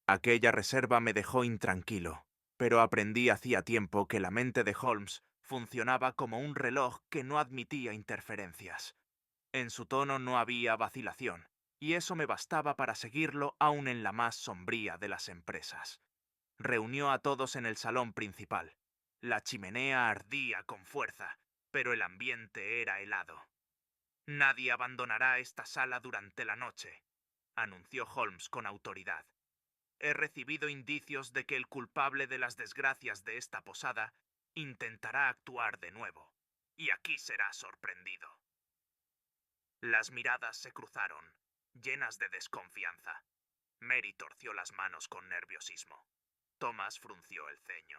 Aquella reserva me dejó intranquilo, pero aprendí hacía tiempo que la mente de Holmes funcionaba como un reloj que no admitía interferencias. En su tono no había vacilación, y eso me bastaba para seguirlo aún en la más sombría de las empresas. Reunió a todos en el salón principal. La chimenea ardía con fuerza, pero el ambiente era helado. «Nadie abandonará esta sala durante la noche», anunció Holmes con autoridad. «He recibido indicios de que el culpable de las desgracias de esta posada intentará actuar de nuevo, y aquí será sorprendido». Las miradas se cruzaron, llenas de desconfianza. Mary torció las manos con nerviosismo. Thomas frunció el ceño,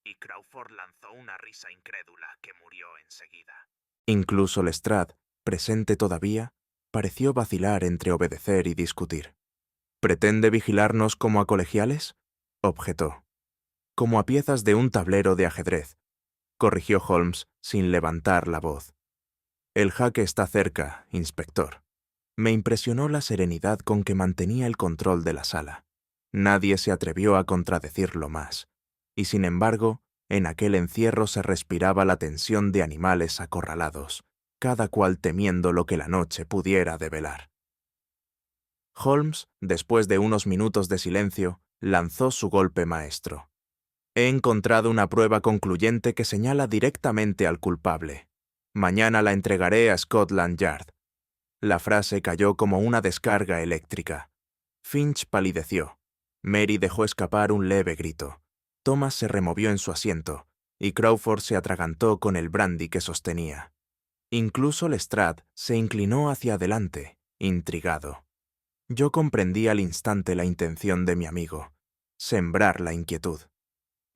y Crawford lanzó una risa incrédula que murió enseguida. Incluso Lestrade, presente todavía, pareció vacilar entre obedecer y discutir. «¿Pretende vigilarnos como a colegiales?», objetó. «Como a piezas de un tablero de ajedrez», corrigió Holmes sin levantar la voz. «El jaque está cerca, inspector». Me impresionó la serenidad con que mantenía el control de la sala. Nadie se atrevió a contradecirlo más. Y sin embargo, En aquel encierro se respiraba la tensión de animales acorralados, cada cual temiendo lo que la noche pudiera develar. Holmes, después de unos minutos de silencio, lanzó su golpe maestro. He encontrado una prueba concluyente que señala directamente al culpable. Mañana la entregaré a Scotland Yard. La frase cayó como una descarga eléctrica. Finch palideció. Mary dejó escapar un leve grito. Thomas se removió en su asiento, y Crawford se atragantó con el brandy que sostenía. Incluso Lestrade se inclinó hacia adelante, intrigado. Yo comprendí al instante la intención de mi amigo: sembrar la inquietud.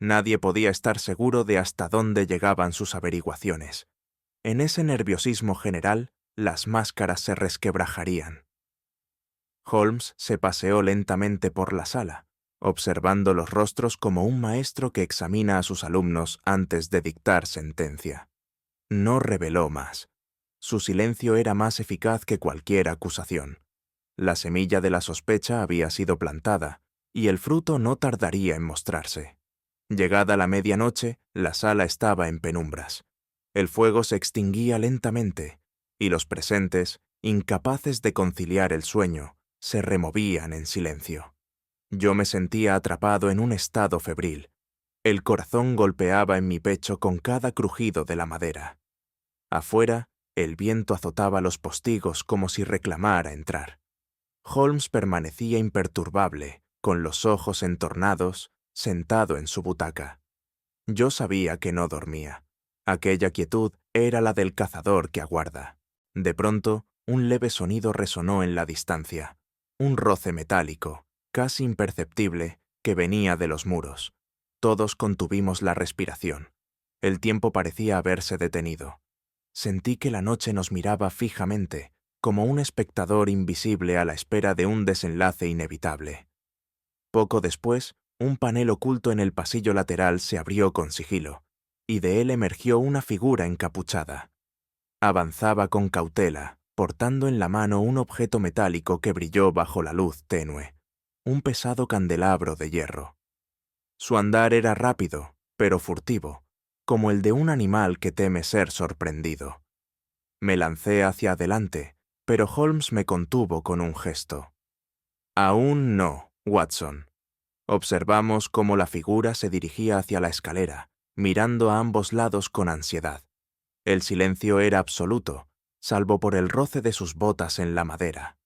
Nadie podía estar seguro de hasta dónde llegaban sus averiguaciones. En ese nerviosismo general, las máscaras se resquebrajarían. Holmes se paseó lentamente por la sala, observando los rostros como un maestro que examina a sus alumnos antes de dictar sentencia. No reveló más. Su silencio era más eficaz que cualquier acusación. La semilla de la sospecha había sido plantada, y el fruto no tardaría en mostrarse. Llegada la medianoche, la sala estaba en penumbras. El fuego se extinguía lentamente, y los presentes, incapaces de conciliar el sueño, se removían en silencio. Yo me sentía atrapado en un estado febril. El corazón golpeaba en mi pecho con cada crujido de la madera. Afuera, el viento azotaba los postigos como si reclamara entrar. Holmes permanecía imperturbable, con los ojos entornados, sentado en su butaca. Yo sabía que no dormía. Aquella quietud era la del cazador que aguarda. De pronto, un leve sonido resonó en la distancia. Un roce metálico, casi imperceptible, que venía de los muros. Todos contuvimos la respiración. El tiempo parecía haberse detenido. Sentí que la noche nos miraba fijamente, como un espectador invisible a la espera de un desenlace inevitable. Poco después, un panel oculto en el pasillo lateral se abrió con sigilo, y de él emergió una figura encapuchada. Avanzaba con cautela, portando en la mano un objeto metálico que brilló bajo la luz tenue, un pesado candelabro de hierro. Su andar era rápido, pero furtivo, como el de un animal que teme ser sorprendido. Me lancé hacia adelante, pero Holmes me contuvo con un gesto. «Aún no, Watson». Observamos cómo la figura se dirigía hacia la escalera, mirando a ambos lados con ansiedad. El silencio era absoluto, salvo por el roce de sus botas en la madera.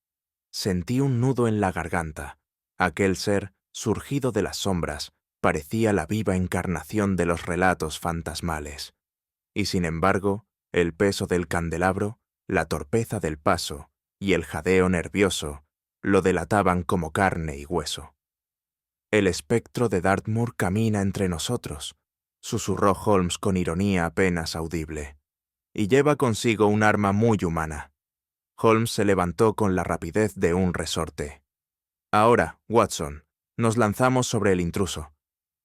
Sentí un nudo en la garganta. Aquel ser, surgido de las sombras, parecía la viva encarnación de los relatos fantasmales. Y sin embargo, el peso del candelabro, la torpeza del paso y el jadeo nervioso lo delataban como carne y hueso. «El espectro de Dartmoor camina entre nosotros», susurró Holmes con ironía apenas audible. «Y lleva consigo un arma muy humana». Holmes se levantó con la rapidez de un resorte. «Ahora, Watson, nos lanzamos sobre el intruso».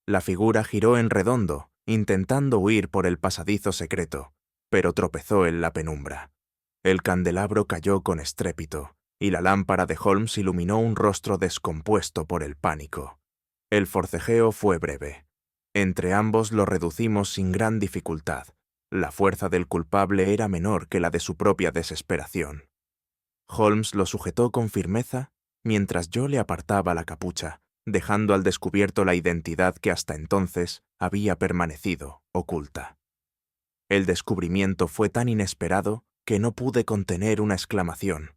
La figura giró en redondo, intentando huir por el pasadizo secreto, pero tropezó en la penumbra. El candelabro cayó con estrépito, y la lámpara de Holmes iluminó un rostro descompuesto por el pánico. El forcejeo fue breve. Entre ambos lo reducimos sin gran dificultad. La fuerza del culpable era menor que la de su propia desesperación. Holmes lo sujetó con firmeza mientras yo le apartaba la capucha, dejando al descubierto la identidad que hasta entonces había permanecido oculta. El descubrimiento fue tan inesperado que no pude contener una exclamación.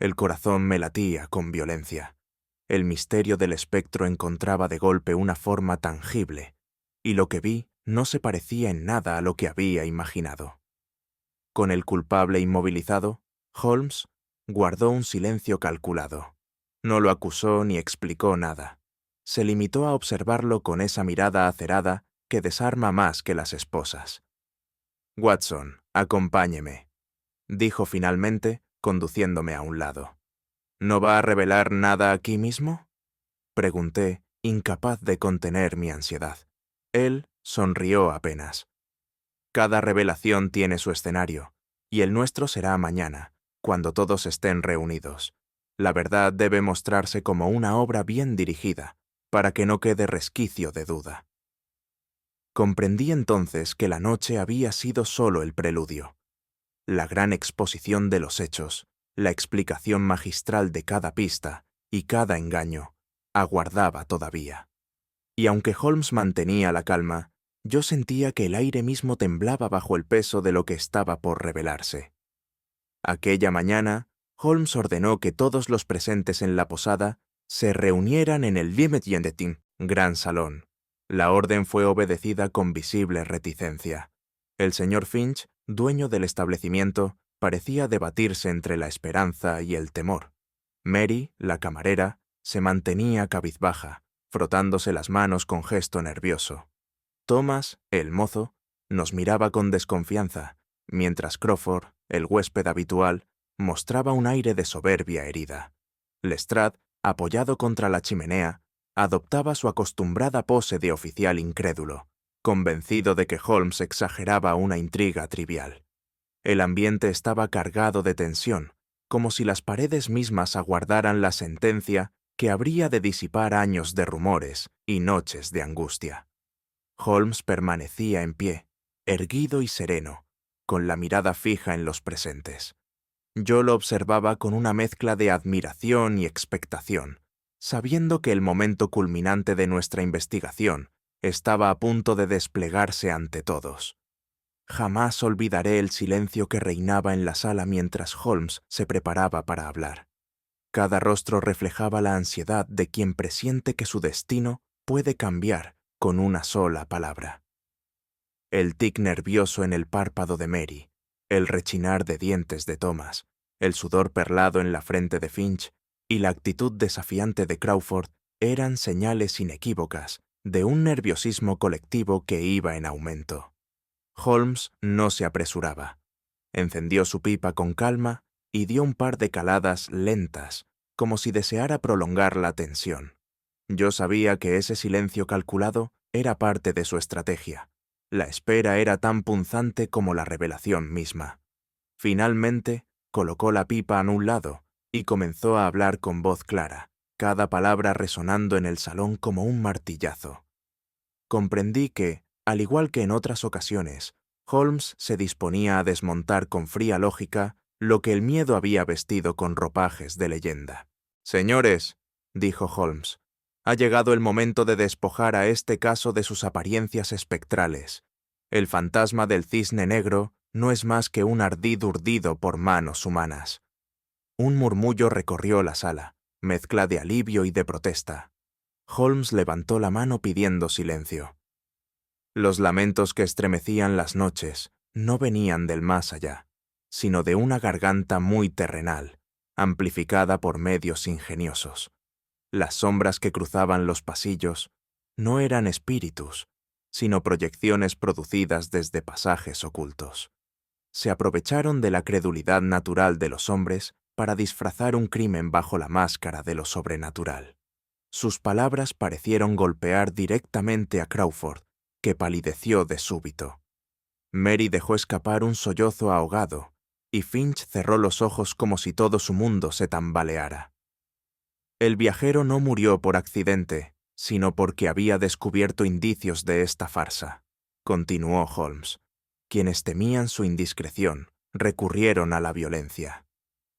El corazón me latía con violencia. El misterio del espectro encontraba de golpe una forma tangible, y lo que vi no se parecía en nada a lo que había imaginado. Con el culpable inmovilizado, Holmes guardó un silencio calculado. No lo acusó ni explicó nada. Se limitó a observarlo con esa mirada acerada que desarma más que las esposas. «Watson, acompáñeme», dijo finalmente, conduciéndome a un lado. «¿No va a revelar nada aquí mismo?», pregunté, incapaz de contener mi ansiedad. Él sonrió apenas. «Cada revelación tiene su escenario, y el nuestro será mañana, cuando todos estén reunidos. La verdad debe mostrarse como una obra bien dirigida, para que no quede resquicio de duda». Comprendí entonces que la noche había sido solo el preludio. La gran exposición de los hechos, la explicación magistral de cada pista y cada engaño, aguardaba todavía. Y aunque Holmes mantenía la calma, yo sentía que el aire mismo temblaba bajo el peso de lo que estaba por revelarse. Aquella mañana, Holmes ordenó que todos los presentes en la posada se reunieran en el Vimejendetin, gran salón. La orden fue obedecida con visible reticencia. El señor Finch, dueño del establecimiento, parecía debatirse entre la esperanza y el temor. Mary, la camarera, se mantenía cabizbaja, frotándose las manos con gesto nervioso. Thomas, el mozo, nos miraba con desconfianza, mientras Crawford, el huésped habitual, mostraba un aire de soberbia herida. Lestrade, apoyado contra la chimenea, adoptaba su acostumbrada pose de oficial incrédulo, convencido de que Holmes exageraba una intriga trivial. El ambiente estaba cargado de tensión, como si las paredes mismas aguardaran la sentencia que habría de disipar años de rumores y noches de angustia. Holmes permanecía en pie, erguido y sereno, con la mirada fija en los presentes. Yo lo observaba con una mezcla de admiración y expectación, sabiendo que el momento culminante de nuestra investigación estaba a punto de desplegarse ante todos. Jamás olvidaré el silencio que reinaba en la sala mientras Holmes se preparaba para hablar. Cada rostro reflejaba la ansiedad de quien presiente que su destino puede cambiar con una sola palabra. El tic nervioso en el párpado de Mary, el rechinar de dientes de Thomas, el sudor perlado en la frente de Finch y la actitud desafiante de Crawford eran señales inequívocas de un nerviosismo colectivo que iba en aumento. Holmes no se apresuraba. Encendió su pipa con calma y dio un par de caladas lentas, como si deseara prolongar la tensión. Yo sabía que ese silencio calculado era parte de su estrategia. La espera era tan punzante como la revelación misma. Finalmente, colocó la pipa a un lado y comenzó a hablar con voz clara, cada palabra resonando en el salón como un martillazo. Comprendí que, al igual que en otras ocasiones, Holmes se disponía a desmontar con fría lógica lo que el miedo había vestido con ropajes de leyenda. «Señores», dijo Holmes, «ha llegado el momento de despojar a este caso de sus apariencias espectrales. El fantasma del cisne negro no es más que un ardid urdido por manos humanas». Un murmullo recorrió la sala, mezcla de alivio y de protesta. Holmes levantó la mano pidiendo silencio. Los lamentos que estremecían las noches no venían del más allá, sino de una garganta muy terrenal, amplificada por medios ingeniosos. Las sombras que cruzaban los pasillos no eran espíritus, sino proyecciones producidas desde pasajes ocultos. Se aprovecharon de la credulidad natural de los hombres para disfrazar un crimen bajo la máscara de lo sobrenatural. Sus palabras parecieron golpear directamente a Crawford, que palideció de súbito. Mary dejó escapar un sollozo ahogado, y Finch cerró los ojos como si todo su mundo se tambaleara. El viajero no murió por accidente, sino porque había descubierto indicios de esta farsa, continuó Holmes. Quienes temían su indiscreción recurrieron a la violencia.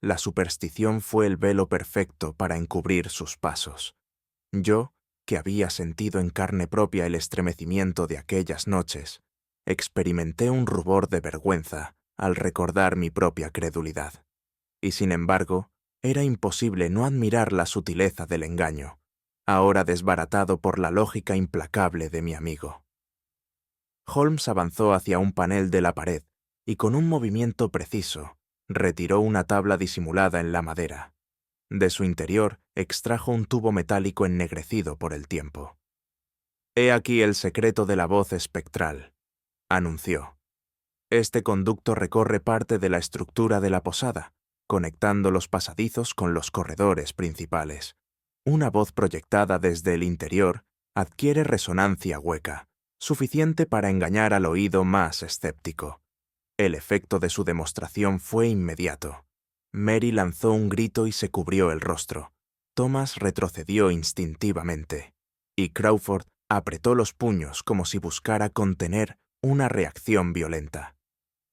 La superstición fue el velo perfecto para encubrir sus pasos. Yo, que había sentido en carne propia el estremecimiento de aquellas noches, experimenté un rubor de vergüenza al recordar mi propia credulidad. Y sin embargo, era imposible no admirar la sutileza del engaño, ahora desbaratado por la lógica implacable de mi amigo. Holmes avanzó hacia un panel de la pared y con un movimiento preciso retiró una tabla disimulada en la madera. De su interior extrajo un tubo metálico ennegrecido por el tiempo. «He aquí el secreto de la voz espectral», anunció. «Este conducto recorre parte de la estructura de la posada, conectando los pasadizos con los corredores principales. Una voz proyectada desde el interior adquiere resonancia hueca, suficiente para engañar al oído más escéptico. El efecto de su demostración fue inmediato. Mary lanzó un grito y se cubrió el rostro. Thomas retrocedió instintivamente, y Crawford Apretó los puños como si buscara contener una reacción violenta.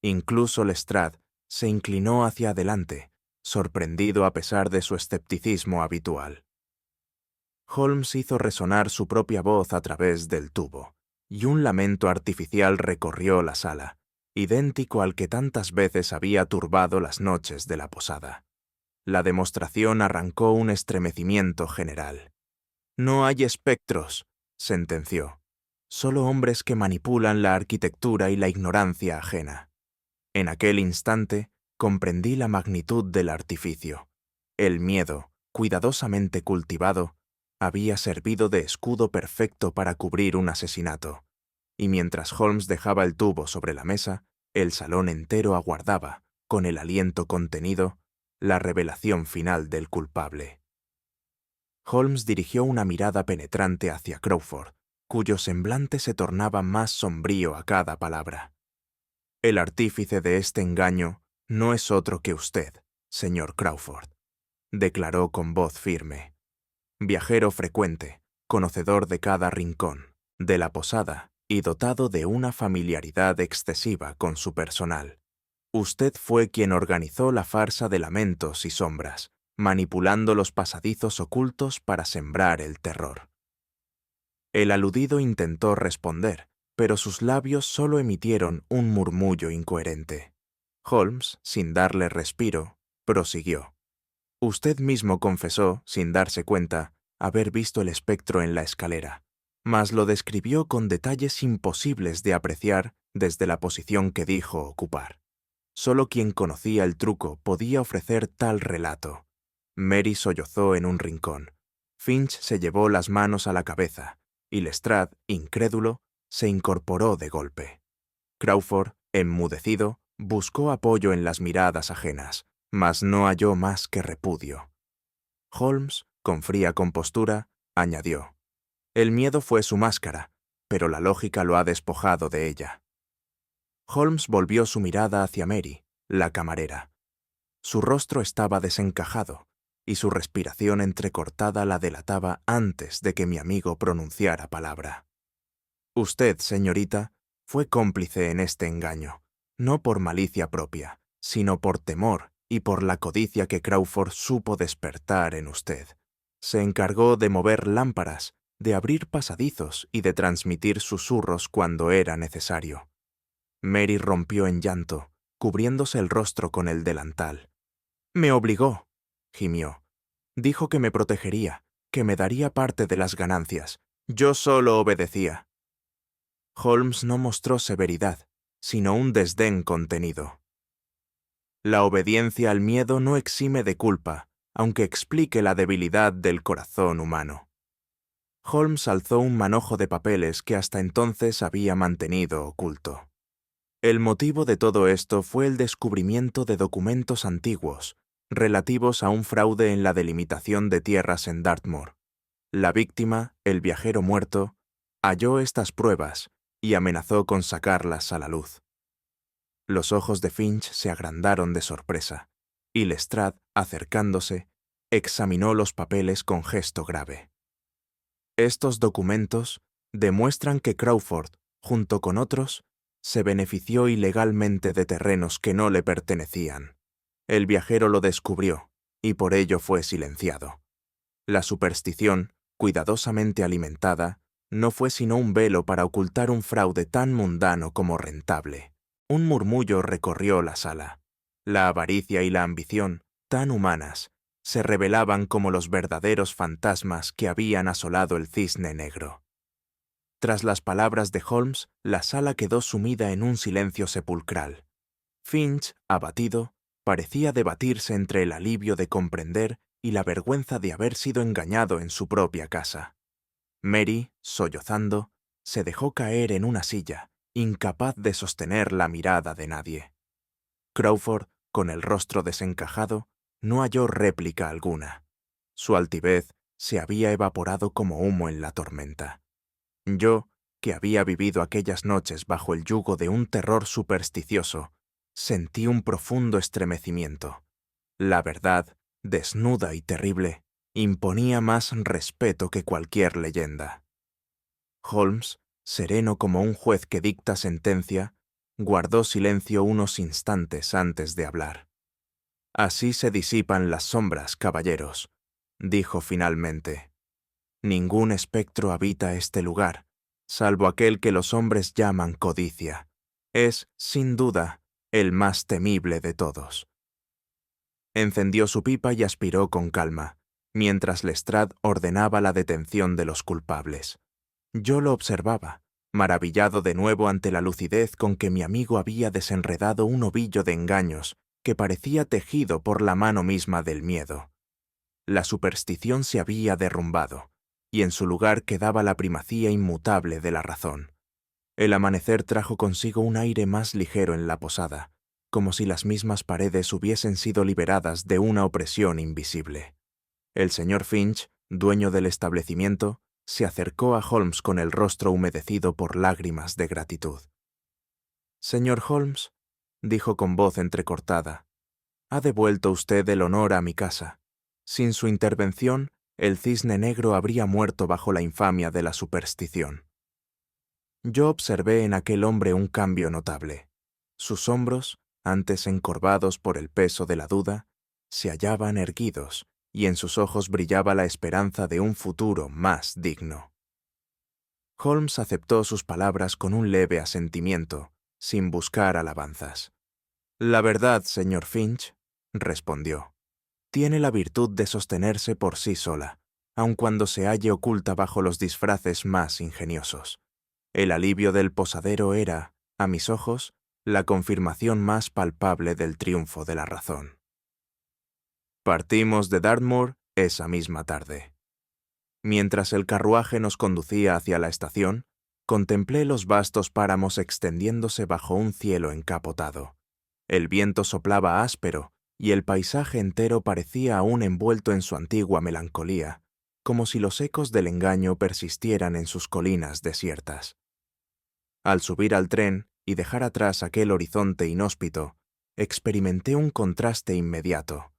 Incluso Lestrade se inclinó hacia adelante, sorprendido a pesar de su escepticismo habitual. Holmes hizo resonar su propia voz a través del tubo, y un lamento artificial recorrió la sala, idéntico al que tantas veces había turbado las noches de la posada. La demostración arrancó un estremecimiento general. «No hay espectros», sentenció. «Solo hombres que manipulan la arquitectura y la ignorancia ajena». En aquel instante comprendí la magnitud del artificio. El miedo, cuidadosamente cultivado, había servido de escudo perfecto para cubrir un asesinato, y mientras Holmes dejaba el tubo sobre la mesa, el salón entero aguardaba, con el aliento contenido, la revelación final del culpable. Holmes dirigió una mirada penetrante hacia Crawford, cuyo semblante se tornaba más sombrío a cada palabra. «El artífice de este engaño no es otro que usted, señor Crawford», declaró con voz firme. «Viajero frecuente, conocedor de cada rincón, de la posada y dotado de una familiaridad excesiva con su personal. Usted fue quien organizó la farsa de lamentos y sombras, manipulando los pasadizos ocultos para sembrar el terror». El aludido intentó responder, pero sus labios solo emitieron un murmullo incoherente. Holmes, sin darle respiro, prosiguió. «Usted mismo confesó, sin darse cuenta, haber visto el espectro en la escalera, mas lo describió con detalles imposibles de apreciar desde la posición que dijo ocupar. Solo quien conocía el truco podía ofrecer tal relato». Mary sollozó en un rincón. Finch se llevó las manos a la cabeza, y Lestrade, incrédulo, se incorporó de golpe. Crawford, enmudecido, buscó apoyo en las miradas ajenas, mas no halló más que repudio. Holmes, con fría compostura, añadió: «El miedo fue su máscara, pero la lógica lo ha despojado de ella». Holmes volvió su mirada hacia Mary, la camarera. Su rostro estaba desencajado, y su respiración entrecortada la delataba antes de que mi amigo pronunciara palabra. «Usted, señorita, fue cómplice en este engaño, no por malicia propia, sino por temor y por la codicia que Crawford supo despertar en usted. Se encargó de mover lámparas, de abrir pasadizos y de transmitir susurros cuando era necesario». Mary rompió en llanto, cubriéndose el rostro con el delantal. «Me obligó», gimió. «Dijo que me protegería, que me daría parte de las ganancias. Yo solo obedecía». Holmes no mostró severidad, sino un desdén contenido. «La obediencia al miedo no exime de culpa, aunque explique la debilidad del corazón humano». Holmes alzó un manojo de papeles que hasta entonces había mantenido oculto. El motivo de todo esto fue el descubrimiento de documentos antiguos, relativos a un fraude en la delimitación de tierras en Dartmoor. La víctima, el viajero muerto, halló estas pruebas y amenazó con sacarlas a la luz. Los ojos de Finch se agrandaron de sorpresa, y Lestrade, acercándose, examinó los papeles con gesto grave. «Estos documentos demuestran que Crawford, junto con otros, se benefició ilegalmente de terrenos que no le pertenecían. El viajero lo descubrió, y por ello fue silenciado. La superstición, cuidadosamente alimentada, no fue sino un velo para ocultar un fraude tan mundano como rentable». Un murmullo recorrió la sala. La avaricia y la ambición, tan humanas, se revelaban como los verdaderos fantasmas que habían asolado el Cisne Negro. Tras las palabras de Holmes, la sala quedó sumida en un silencio sepulcral. Finch, abatido, parecía debatirse entre el alivio de comprender y la vergüenza de haber sido engañado en su propia casa. Mary, sollozando, se dejó caer en una silla, incapaz de sostener la mirada de nadie. Crawford, con el rostro desencajado, no halló réplica alguna. Su altivez se había evaporado como humo en la tormenta. Yo, que había vivido aquellas noches bajo el yugo de un terror supersticioso, sentí un profundo estremecimiento. La verdad, desnuda y terrible, imponía más respeto que cualquier leyenda. Holmes, sereno como un juez que dicta sentencia, guardó silencio unos instantes antes de hablar. «Así se disipan las sombras, caballeros», dijo finalmente. «Ningún espectro habita este lugar, salvo aquel que los hombres llaman codicia. Es, sin duda, el más temible de todos». Encendió su pipa y aspiró con calma, mientras Lestrade ordenaba la detención de los culpables. Yo lo observaba, maravillado de nuevo ante la lucidez con que mi amigo había desenredado un ovillo de engaños que parecía tejido por la mano misma del miedo. La superstición se había derrumbado, y en su lugar quedaba la primacía inmutable de la razón. El amanecer trajo consigo un aire más ligero en la posada, como si las mismas paredes hubiesen sido liberadas de una opresión invisible. El señor Finch, dueño del establecimiento, se acercó a Holmes con el rostro humedecido por lágrimas de gratitud. «Señor Holmes», dijo con voz entrecortada, «ha devuelto usted el honor a mi casa. Sin su intervención, el cisne negro habría muerto bajo la infamia de la superstición». Yo observé en aquel hombre un cambio notable. Sus hombros, antes encorvados por el peso de la duda, se hallaban erguidos, y en sus ojos brillaba la esperanza de un futuro más digno. Holmes aceptó sus palabras con un leve asentimiento, sin buscar alabanzas. «La verdad, señor Finch», respondió, «tiene la virtud de sostenerse por sí sola, aun cuando se halle oculta bajo los disfraces más ingeniosos. El alivio del posadero era, a mis ojos, la confirmación más palpable del triunfo de la razón». Partimos de Dartmoor esa misma tarde. Mientras el carruaje nos conducía hacia la estación, contemplé los vastos páramos extendiéndose bajo un cielo encapotado. El viento soplaba áspero y el paisaje entero parecía aún envuelto en su antigua melancolía, como si los ecos del engaño persistieran en sus colinas desiertas. Al subir al tren y dejar atrás aquel horizonte inhóspito, experimenté un contraste inmediato.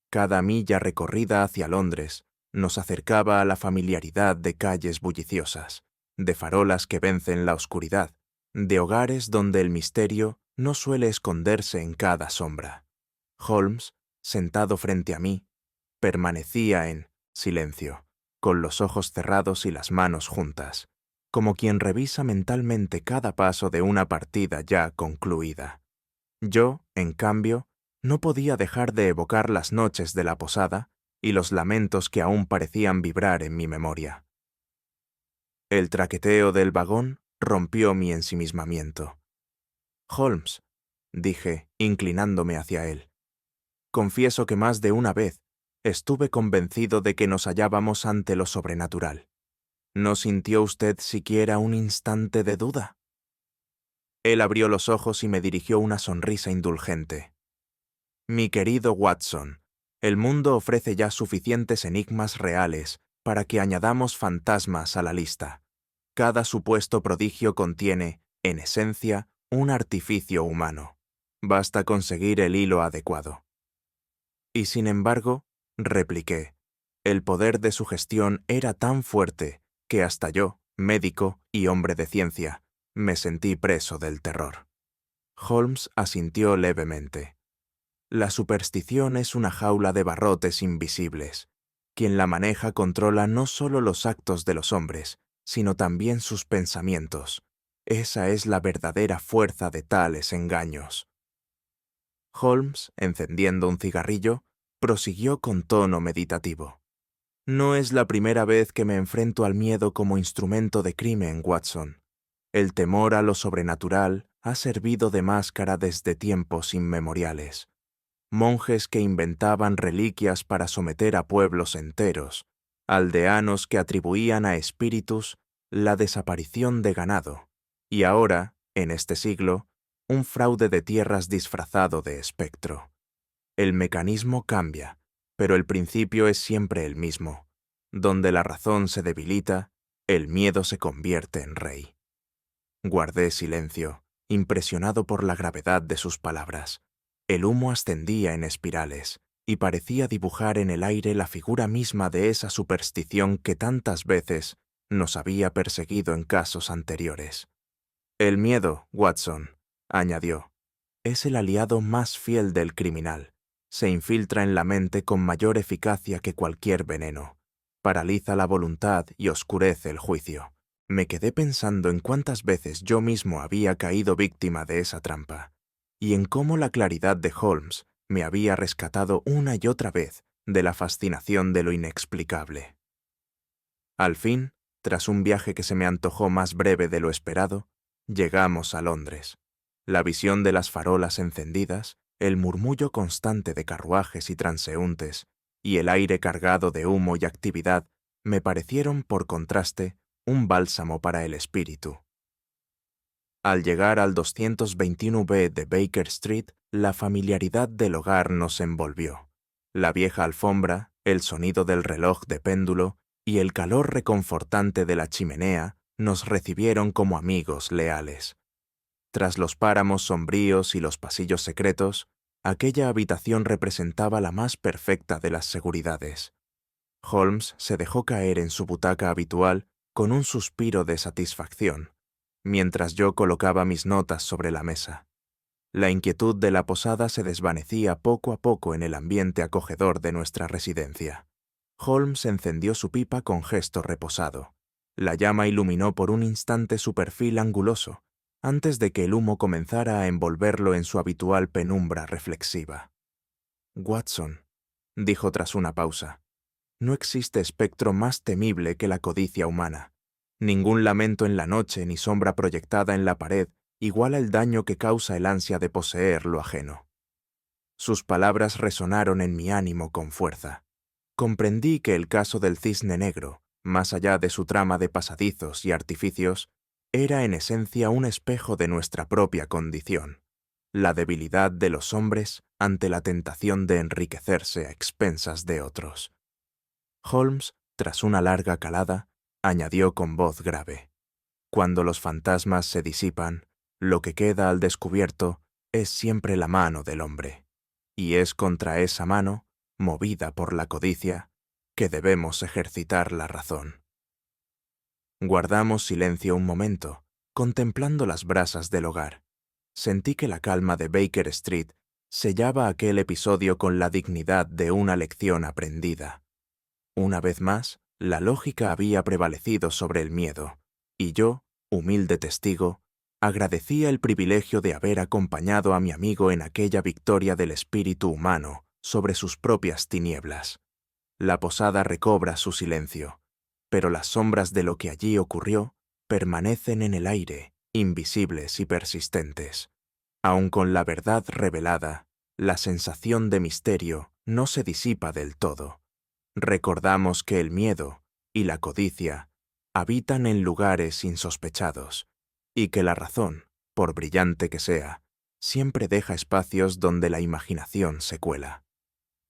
Cada milla recorrida hacia Londres nos acercaba a la familiaridad de calles bulliciosas, de farolas que vencen la oscuridad, de hogares donde el misterio no suele esconderse en cada sombra. Holmes, sentado frente a mí, permanecía en silencio, con los ojos cerrados y las manos juntas, como quien revisa mentalmente cada paso de una partida ya concluida. Yo, en cambio, no podía dejar de evocar las noches de la posada y los lamentos que aún parecían vibrar en mi memoria. El traqueteo del vagón rompió mi ensimismamiento. «Holmes», dije, inclinándome hacia él, «confieso que más de una vez estuve convencido de que nos hallábamos ante lo sobrenatural. ¿No sintió usted siquiera un instante de duda?» Él abrió los ojos y me dirigió una sonrisa indulgente. «Mi querido Watson, el mundo ofrece ya suficientes enigmas reales para que añadamos fantasmas a la lista. Cada supuesto prodigio contiene, en esencia, un artificio humano. Basta conseguir el hilo adecuado». Y sin embargo, repliqué, el poder de sugestión era tan fuerte que hasta yo, médico y hombre de ciencia, me sentí preso del terror. Holmes asintió levemente. «La superstición es una jaula de barrotes invisibles. Quien la maneja controla no solo los actos de los hombres, sino también sus pensamientos. Esa es la verdadera fuerza de tales engaños». Holmes, encendiendo un cigarrillo, prosiguió con tono meditativo. «No es la primera vez que me enfrento al miedo como instrumento de crimen, Watson. El temor a lo sobrenatural ha servido de máscara desde tiempos inmemoriales. Monjes que inventaban reliquias para someter a pueblos enteros, aldeanos que atribuían a espíritus la desaparición de ganado, y ahora, en este siglo, un fraude de tierras disfrazado de espectro. El mecanismo cambia, pero el principio es siempre el mismo. Donde la razón se debilita, el miedo se convierte en rey». Guardé silencio, impresionado por la gravedad de sus palabras. El humo ascendía en espirales y parecía dibujar en el aire la figura misma de esa superstición que tantas veces nos había perseguido en casos anteriores. El miedo, Watson, añadió, es el aliado más fiel del criminal. Se infiltra en la mente con mayor eficacia que cualquier veneno. Paraliza la voluntad y oscurece el juicio. Me quedé pensando en cuántas veces yo mismo había caído víctima de esa trampa, y en cómo la claridad de Holmes me había rescatado una y otra vez de la fascinación de lo inexplicable. Al fin, tras un viaje que se me antojó más breve de lo esperado, llegamos a Londres. La visión de las farolas encendidas, el murmullo constante de carruajes y transeúntes, y el aire cargado de humo y actividad me parecieron, por contraste, un bálsamo para el espíritu. Al llegar al 221B de Baker Street, la familiaridad del hogar nos envolvió. La vieja alfombra, el sonido del reloj de péndulo y el calor reconfortante de la chimenea nos recibieron como amigos leales. Tras los páramos sombríos y los pasillos secretos, aquella habitación representaba la más perfecta de las seguridades. Holmes se dejó caer en su butaca habitual con un suspiro de satisfacción, mientras yo colocaba mis notas sobre la mesa. La inquietud de la posada se desvanecía poco a poco en el ambiente acogedor de nuestra residencia. Holmes encendió su pipa con gesto reposado. La llama iluminó por un instante su perfil anguloso, antes de que el humo comenzara a envolverlo en su habitual penumbra reflexiva. «Watson», dijo tras una pausa, «no existe espectro más temible que la codicia humana. Ningún lamento en la noche ni sombra proyectada en la pared iguala el daño que causa el ansia de poseer lo ajeno». Sus palabras resonaron en mi ánimo con fuerza. Comprendí que el caso del cisne negro, más allá de su trama de pasadizos y artificios, era en esencia un espejo de nuestra propia condición, la debilidad de los hombres ante la tentación de enriquecerse a expensas de otros. Holmes, tras una larga calada, añadió con voz grave: «Cuando los fantasmas se disipan, lo que queda al descubierto es siempre la mano del hombre, y es contra esa mano, movida por la codicia, que debemos ejercitar la razón». Guardamos silencio un momento, contemplando las brasas del hogar. Sentí que la calma de Baker Street sellaba aquel episodio con la dignidad de una lección aprendida. Una vez más, la lógica había prevalecido sobre el miedo, y yo, humilde testigo, agradecía el privilegio de haber acompañado a mi amigo en aquella victoria del espíritu humano sobre sus propias tinieblas. La posada recobra su silencio, pero las sombras de lo que allí ocurrió permanecen en el aire, invisibles y persistentes. Aun con la verdad revelada, la sensación de misterio no se disipa del todo. Recordamos que el miedo y la codicia habitan en lugares insospechados, y que la razón, por brillante que sea, siempre deja espacios donde la imaginación se cuela.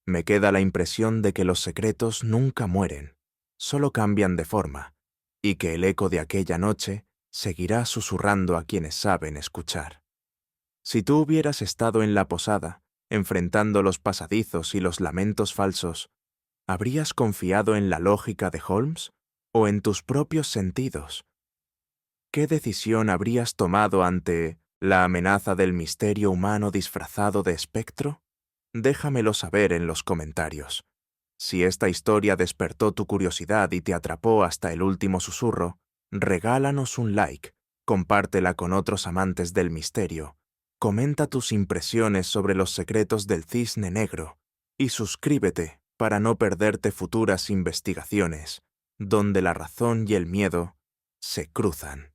Me queda la impresión de que los secretos nunca mueren, solo cambian de forma, y que el eco de aquella noche seguirá susurrando a quienes saben escuchar. Si tú hubieras estado en la posada, enfrentando los pasadizos y los lamentos falsos, ¿habrías confiado en la lógica de Holmes o en tus propios sentidos? ¿Qué decisión habrías tomado ante la amenaza del misterio humano disfrazado de espectro? Déjamelo saber en los comentarios. Si esta historia despertó tu curiosidad y te atrapó hasta el último susurro, regálanos un like, compártela con otros amantes del misterio, comenta tus impresiones sobre los secretos del cisne negro y suscríbete para no perderte futuras investigaciones, donde la razón y el miedo se cruzan.